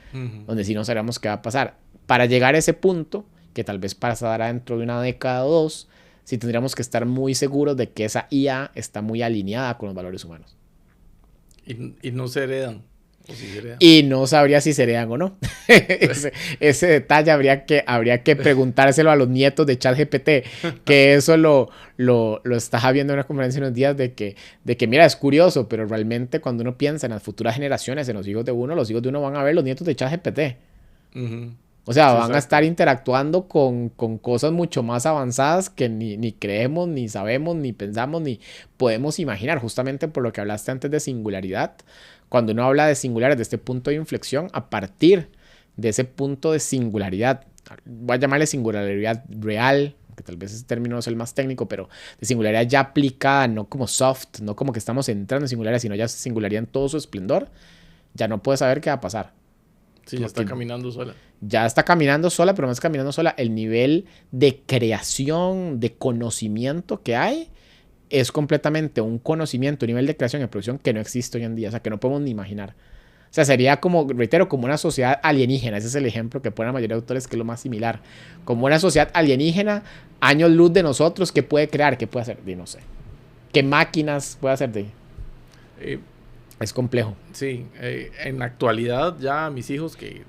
donde sí no sabemos qué va a pasar. Para llegar a ese punto, que tal vez pasará dentro de una década o dos, sí tendríamos que estar muy seguros de que esa IA está muy alineada con los valores humanos. Y no se heredan. Sí, y no sabría si se heredan o no. ese detalle habría que preguntárselo a los nietos de ChatGPT, que eso lo estaba viendo en una conferencia unos días de que mira, es curioso, pero realmente cuando uno piensa en las futuras generaciones, en los hijos de uno van a ver los nietos de ChatGPT. O sea, sí, van a estar interactuando con cosas mucho más avanzadas que ni creemos, ni sabemos, ni pensamos, ni podemos imaginar, justamente por lo que hablaste antes de singularidad. Cuando uno habla de singularidad, de este punto de inflexión, a partir de ese punto de singularidad, voy a llamarle singularidad real, que tal vez ese término es el más técnico, pero de singularidad ya aplicada, no como soft, no como que estamos entrando en singularidad, sino ya singularidad en todo su esplendor, ya no puedes saber qué va a pasar. Sí, ya está caminando sola. Ya está caminando sola, pero más caminando sola, el nivel de creación, de conocimiento que hay, es completamente un conocimiento, un nivel de creación y producción que no existe hoy en día, o sea, que no podemos ni imaginar. O sea, sería como, reitero, como una sociedad alienígena, ese es el ejemplo que ponen la mayoría de autores, que es lo más similar. Como una sociedad alienígena, años luz de nosotros, ¿qué puede crear? ¿Qué puede hacer? No sé. ¿Qué máquinas puede hacer de? Es complejo. Sí, en la actualidad ya mis hijos, que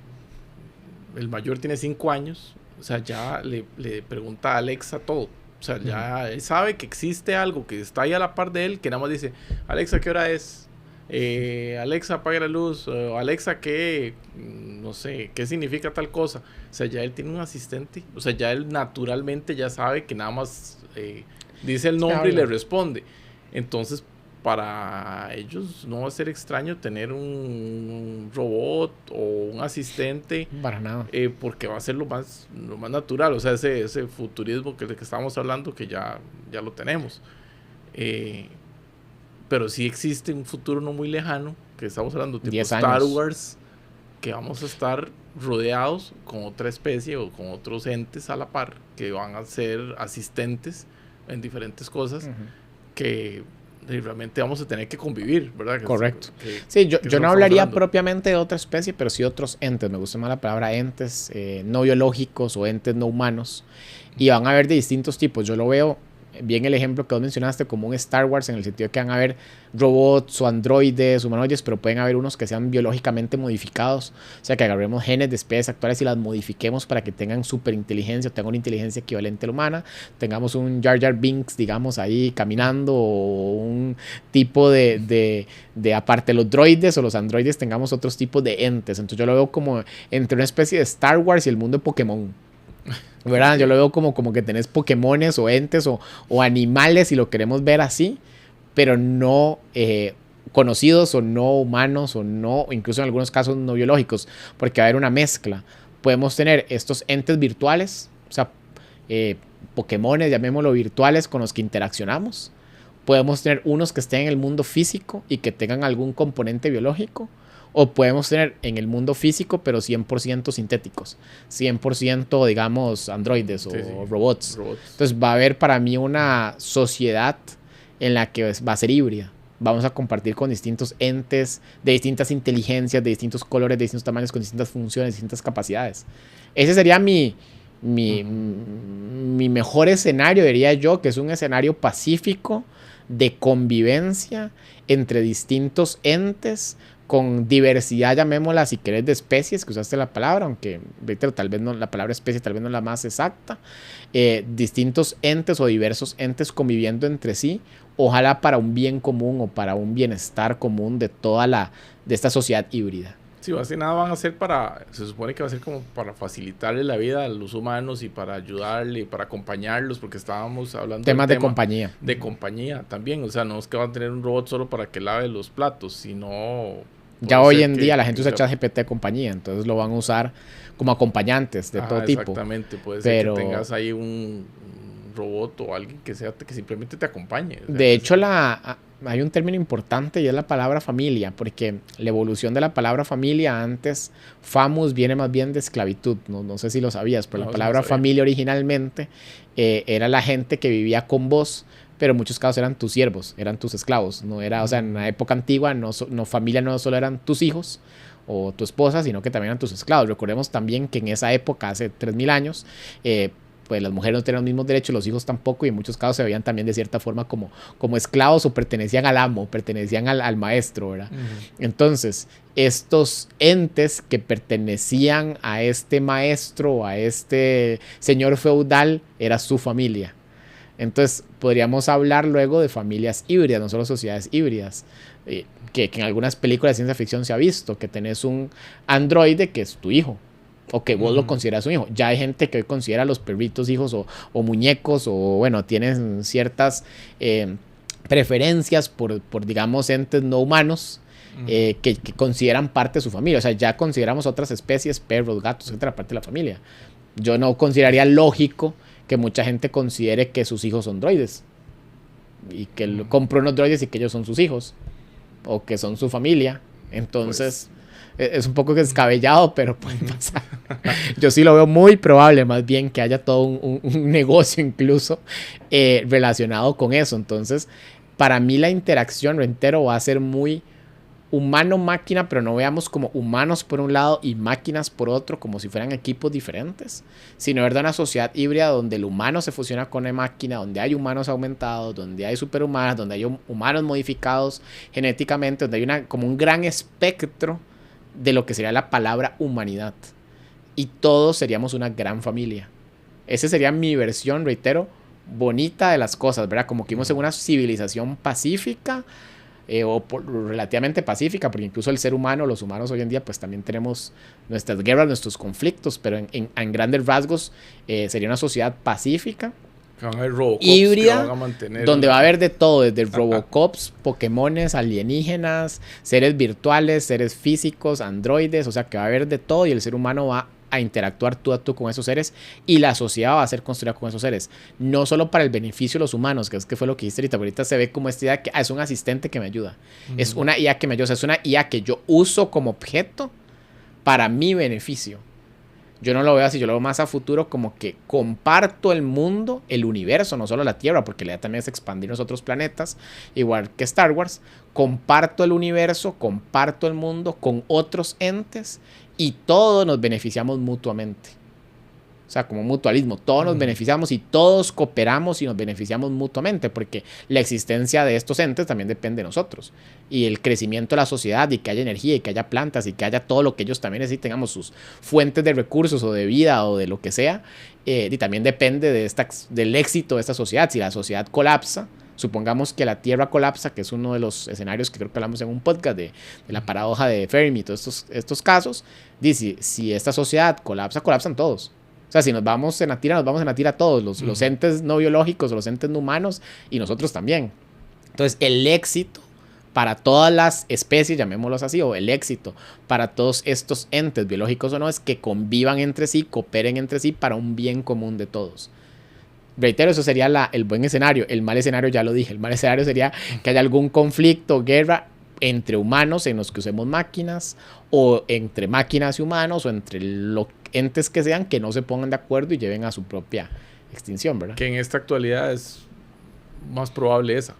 el mayor tiene 5 años, o sea, ya le pregunta a Alexa todo. O sea, ya él sabe que existe algo que está ahí a la par de él, que nada más dice, Alexa, ¿qué hora es? Alexa, apaga la luz. Alexa, ¿qué? No sé, ¿qué significa tal cosa? O sea, ya él tiene un asistente. O sea, ya él naturalmente ya sabe que nada más dice el nombre y le responde. Entonces, para ellos no va a ser extraño tener un robot o un asistente. Para nada. Porque va a ser lo más natural. O sea, ese futurismo del que estábamos hablando, que ya lo tenemos. Pero sí existe un futuro no muy lejano, que estamos hablando tipo Star Wars, que vamos a estar rodeados con otra especie o con otros entes a la par, que van a ser asistentes en diferentes cosas, que realmente vamos a tener que convivir, ¿verdad? Correcto. Sí, yo no hablaría propiamente de otra especie, pero sí otros entes. Me gusta más la palabra entes no biológicos o entes no humanos. Y van a haber de distintos tipos. Yo lo veo bien el ejemplo que vos mencionaste como un Star Wars, en el sentido de que van a haber robots o androides, humanoides, pero pueden haber unos que sean biológicamente modificados, o sea, que agarremos genes de especies actuales y las modifiquemos para que tengan superinteligencia o tengan una inteligencia equivalente a la humana, tengamos un Jar Jar Binks, digamos, ahí caminando, o un tipo de aparte de los droides o los androides, tengamos otros tipos de entes. Entonces yo lo veo como entre una especie de Star Wars y el mundo de Pokémon, ¿verdad? Yo lo veo como que tenés Pokémones o entes o animales, si lo queremos ver así, pero no conocidos o no humanos o no, incluso en algunos casos no biológicos, porque va a haber una mezcla. Podemos tener estos entes virtuales, o sea, Pokémones, llamémoslo virtuales, con los que interaccionamos. Podemos tener unos que estén en el mundo físico y que tengan algún componente biológico. O podemos tener en el mundo físico, pero 100% sintéticos. 100%, digamos, androides o robots. Entonces va a haber para mí una sociedad en la que va a ser híbrida. Vamos a compartir con distintos entes de distintas inteligencias, de distintos colores, de distintos tamaños, con distintas funciones, distintas capacidades. Ese sería mi mejor escenario, diría yo, que es un escenario pacífico de convivencia entre distintos entes con diversidad, llamémosla si querés, de especies, que usaste la palabra, aunque reitero, tal vez no, la palabra especie tal vez no es la más exacta, distintos entes o diversos entes conviviendo entre sí, ojalá para un bien común o para un bienestar común de de esta sociedad híbrida. Sí, más que nada van a ser se supone que va a ser como para facilitarle la vida a los humanos y para ayudarle y para acompañarlos, porque estábamos hablando Temas de compañía. De compañía también, o sea, no es que van a tener un robot solo para que lave los platos, sino... Ya hoy en día la gente usa ChatGPT de compañía, entonces lo van a usar como acompañantes de todo tipo. Exactamente, puede ser que tengas ahí un robot o alguien que simplemente te acompañe. O sea, de hecho, hay un término importante y es la palabra familia, porque la evolución de la palabra familia, antes, famus viene más bien de esclavitud, no sé si lo sabías, pero la palabra familia originalmente era la gente que vivía con vos, pero en muchos casos eran tus siervos, eran tus esclavos, no era, o sea, en la época antigua familia no solo eran tus hijos o tu esposa, sino que también eran tus esclavos. Recordemos también que en esa época, hace 3000 años, pues las mujeres no tenían los mismos derechos, los hijos tampoco, y en muchos casos se veían también de cierta forma como esclavos o pertenecían al amo, pertenecían al maestro, ¿verdad? Entonces, estos entes que pertenecían a este maestro, a este señor feudal, era su familia. Entonces, podríamos hablar luego de familias híbridas, no solo sociedades híbridas, que en algunas películas de ciencia ficción se ha visto, que tenés un androide que es tu hijo, o que vos lo consideras un hijo. Ya hay gente que hoy considera a los perritos hijos o muñecos, o bueno, tienen ciertas preferencias por digamos, entes no humanos que consideran parte de su familia. O sea, ya consideramos otras especies, perros, gatos, etcétera, parte de la familia. Yo no consideraría lógico que mucha gente considere que sus hijos son droides y que compró unos droides y que ellos son sus hijos o que son su familia. Entonces, pues, es un poco descabellado, pero puede pasar. Yo sí lo veo muy probable, más bien, que haya todo un negocio incluso relacionado con eso. Entonces, para mí la interacción, reitero, va a ser muy humano-máquina, pero no veamos como humanos por un lado y máquinas por otro, como si fueran equipos diferentes, sino verdad una sociedad híbrida donde el humano se fusiona con la máquina, donde hay humanos aumentados, donde hay superhumanos, donde hay humanos modificados genéticamente, donde hay como un gran espectro de lo que sería la palabra humanidad. Y todos seríamos una gran familia. Esa sería mi versión, reitero, bonita de las cosas, ¿verdad? Como que vivimos en una civilización pacífica, relativamente pacífica, porque incluso el ser humano, los humanos hoy en día, pues también tenemos nuestras guerras, nuestros conflictos, pero en grandes rasgos sería una sociedad pacífica, híbrida, donde va a haber de todo, desde Robocops, Pokémones, alienígenas, seres virtuales, seres físicos, androides, o sea que va a haber de todo y el ser humano va a interactuar tú a tú con esos seres y la sociedad va a ser construida con esos seres, no solo para el beneficio de los humanos, que fue lo que dijiste ahorita, pero ahorita se ve como esta idea que es un asistente que me ayuda, es una IA que me ayuda, o sea, es una IA que yo uso como objeto para mi beneficio. Yo no lo veo así, yo lo veo más a futuro como que comparto el mundo, el universo, no solo la Tierra, porque la idea también es expandir los otros planetas, igual que Star Wars. Comparto el universo, comparto el mundo con otros entes y todos nos beneficiamos mutuamente. O sea, como mutualismo, todos nos beneficiamos y todos cooperamos y nos beneficiamos mutuamente, porque la existencia de estos entes también depende de nosotros. Y el crecimiento de la sociedad, y que haya energía, y que haya plantas, y que haya todo lo que ellos también necesiten, tengamos sus fuentes de recursos o de vida o de lo que sea, y también depende del éxito de esta sociedad. Si la sociedad colapsa, supongamos que la Tierra colapsa, que es uno de los escenarios que creo que hablamos en un podcast de la paradoja de Fermi y todos estos casos, dice, si esta sociedad colapsa, colapsan todos. O sea, si nos vamos en la tira, nos vamos en la tira todos, los entes no biológicos, los entes no humanos y nosotros también. Entonces, el éxito para todas las especies, llamémoslos así, o el éxito para todos estos entes, biológicos o no, es que convivan entre sí, cooperen entre sí para un bien común de todos. Reitero, eso sería el buen escenario. El mal escenario, ya lo dije, el mal escenario sería que haya algún conflicto, guerra entre humanos en los que usemos máquinas, o entre máquinas y humanos, o entre entes que sean, que no se pongan de acuerdo y lleven a su propia extinción, ¿verdad? Que en esta actualidad es más probable esa.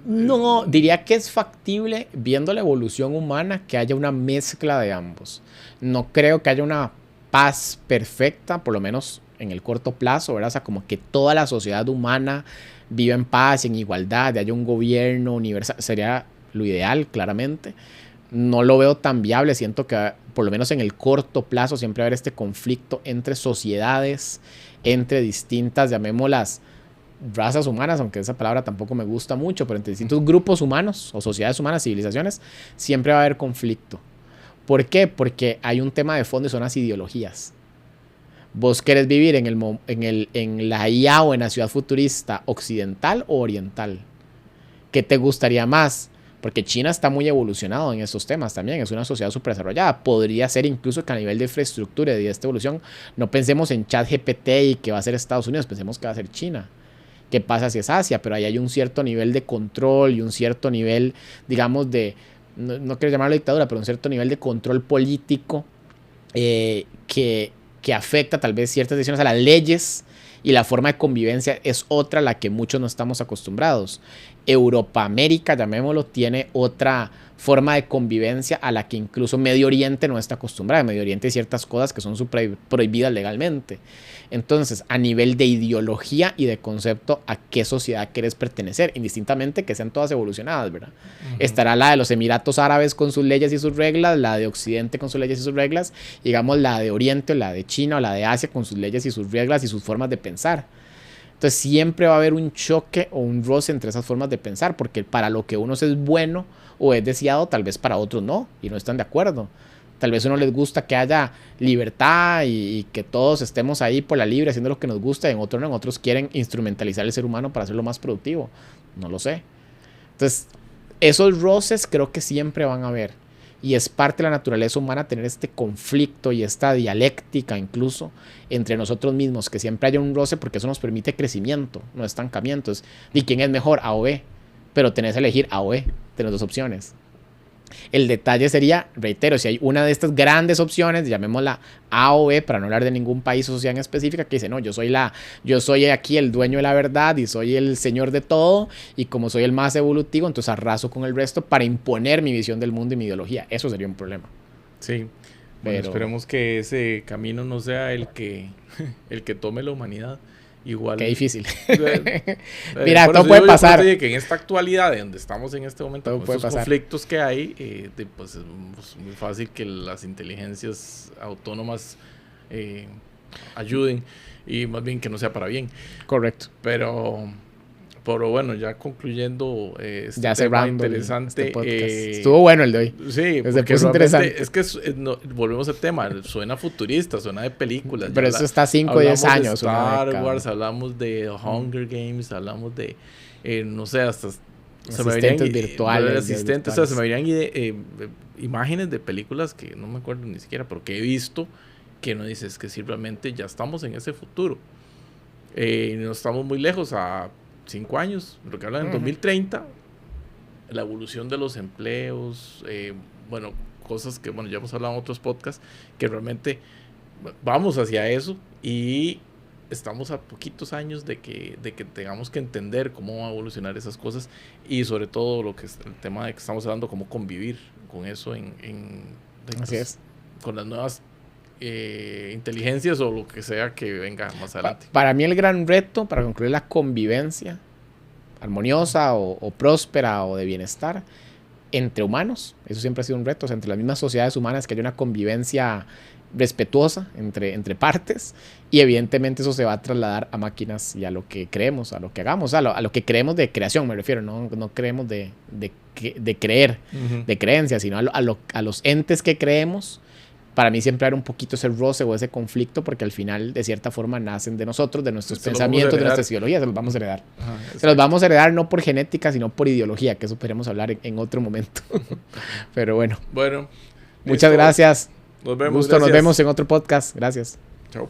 No, diría que es factible, viendo la evolución humana, que haya una mezcla de ambos. No creo que haya una paz perfecta, por lo menos en el corto plazo, ¿verdad? O sea, como que toda la sociedad humana viva en paz, en igualdad, haya un gobierno universal, sería lo ideal, claramente. No lo veo tan viable, siento que por lo menos en el corto plazo siempre va a haber este conflicto entre sociedades, entre distintas, llamémoslas, razas humanas, aunque esa palabra tampoco me gusta mucho, pero entre distintos grupos humanos o sociedades humanas, civilizaciones, siempre va a haber conflicto. ¿Por qué? Porque hay un tema de fondo y son las ideologías. ¿Vos querés vivir en la IA o en la ciudad futurista occidental o oriental? ¿Qué te gustaría más? Porque China está muy evolucionado en estos temas también, es una sociedad súper desarrollada. Podría ser incluso que a nivel de infraestructura y de esta evolución, no pensemos en ChatGPT y que va a ser Estados Unidos, pensemos que va a ser China. ¿Qué pasa si es Asia? Pero ahí hay un cierto nivel de control y un cierto nivel, digamos, no quiero llamarlo dictadura, pero un cierto nivel de control político que afecta tal vez ciertas decisiones a las leyes, y la forma de convivencia es otra a la que muchos no estamos acostumbrados. Europa, América, llamémoslo, tiene otra forma de convivencia a la que incluso Medio Oriente no está acostumbrado. En Medio Oriente hay ciertas cosas que son prohibidas legalmente. Entonces, a nivel de ideología y de concepto, ¿a qué sociedad quieres pertenecer? Indistintamente que sean todas evolucionadas, ¿verdad? Estará la de los Emiratos Árabes con sus leyes y sus reglas, la de Occidente con sus leyes y sus reglas, digamos la de Oriente, o la de China o la de Asia con sus leyes y sus reglas y sus formas de pensar. Entonces siempre va a haber un choque o un roce entre esas formas de pensar, porque para lo que unos es bueno o es deseado, tal vez para otros no, y no están de acuerdo. Tal vez a uno les gusta que haya libertad y que todos estemos ahí por la libre haciendo lo que nos gusta, y en otros no, en otros quieren instrumentalizar el ser humano para hacerlo más productivo. No lo sé. Entonces, esos roces creo que siempre van a haber. Y es parte de la naturaleza humana tener este conflicto y esta dialéctica incluso entre nosotros mismos, que siempre haya un roce, porque eso nos permite crecimiento, no estancamiento. ¿Y quién es mejor? A o B. Pero tenés que elegir A o B, tenés dos opciones. El detalle sería, reitero, si hay una de estas grandes opciones, llamémosla A o B, para no hablar de ningún país o sociedad en específica, que dice, no, yo soy aquí el dueño de la verdad y soy el señor de todo, y como soy el más evolutivo, entonces arraso con el resto para imponer mi visión del mundo y mi ideología. Eso sería un problema. Sí, bueno, esperemos que ese camino no sea el que tome la humanidad. Igual. Qué difícil. Mira, todo puede pasar. Que en esta actualidad, de donde estamos en este momento, todo con estos conflictos que hay, pues es muy fácil que las inteligencias autónomas ayuden, y más bien que no sea para bien. Correcto. Pero bueno, ya concluyendo este ya tema interesante. Estuvo bueno el de hoy. Sí, porque interesante. Es que volvemos al tema, suena futurista, suena de películas. Pero eso está 5 o 10 años. De Star Wars, hablamos de Hunger Games, hablamos de, no sé, hasta asistentes virtuales. Asistentes, o sea, se me verían imágenes de películas que no me acuerdo ni siquiera, pero que he visto, que no dices que simplemente ya estamos en ese futuro. No estamos muy lejos, a 5 años, lo que hablan en 2030, la evolución de los empleos, bueno, cosas que, bueno, ya hemos hablado en otros podcasts, que realmente vamos hacia eso, y estamos a poquitos años de que tengamos que entender cómo van a evolucionar esas cosas, y sobre todo lo que es el tema de que estamos hablando, cómo convivir con eso Así es. con las nuevas inteligencias o lo que sea que venga más adelante. Para mí el gran reto, para concluir, la convivencia armoniosa o próspera o de bienestar entre humanos. Eso siempre ha sido un reto, o sea, entre las mismas sociedades humanas, que haya una convivencia respetuosa entre partes, y evidentemente eso se va a trasladar a máquinas y a lo que creemos, a lo que hagamos, a lo que creemos de creación, me refiero, no creemos de creer, de creencia, sino a los entes que creemos. Para mí siempre hay un poquito ese roce o ese conflicto, porque al final, de cierta forma, nacen de nosotros, de nuestros pensamientos, de nuestras ideologías, se los vamos a heredar. Se los vamos a heredar no por genética, sino por ideología, que eso podremos hablar en otro momento. Pero bueno. Bueno. Muchas gracias. Nos vemos. Gusto, gracias. Nos vemos en otro podcast. Gracias. Chao.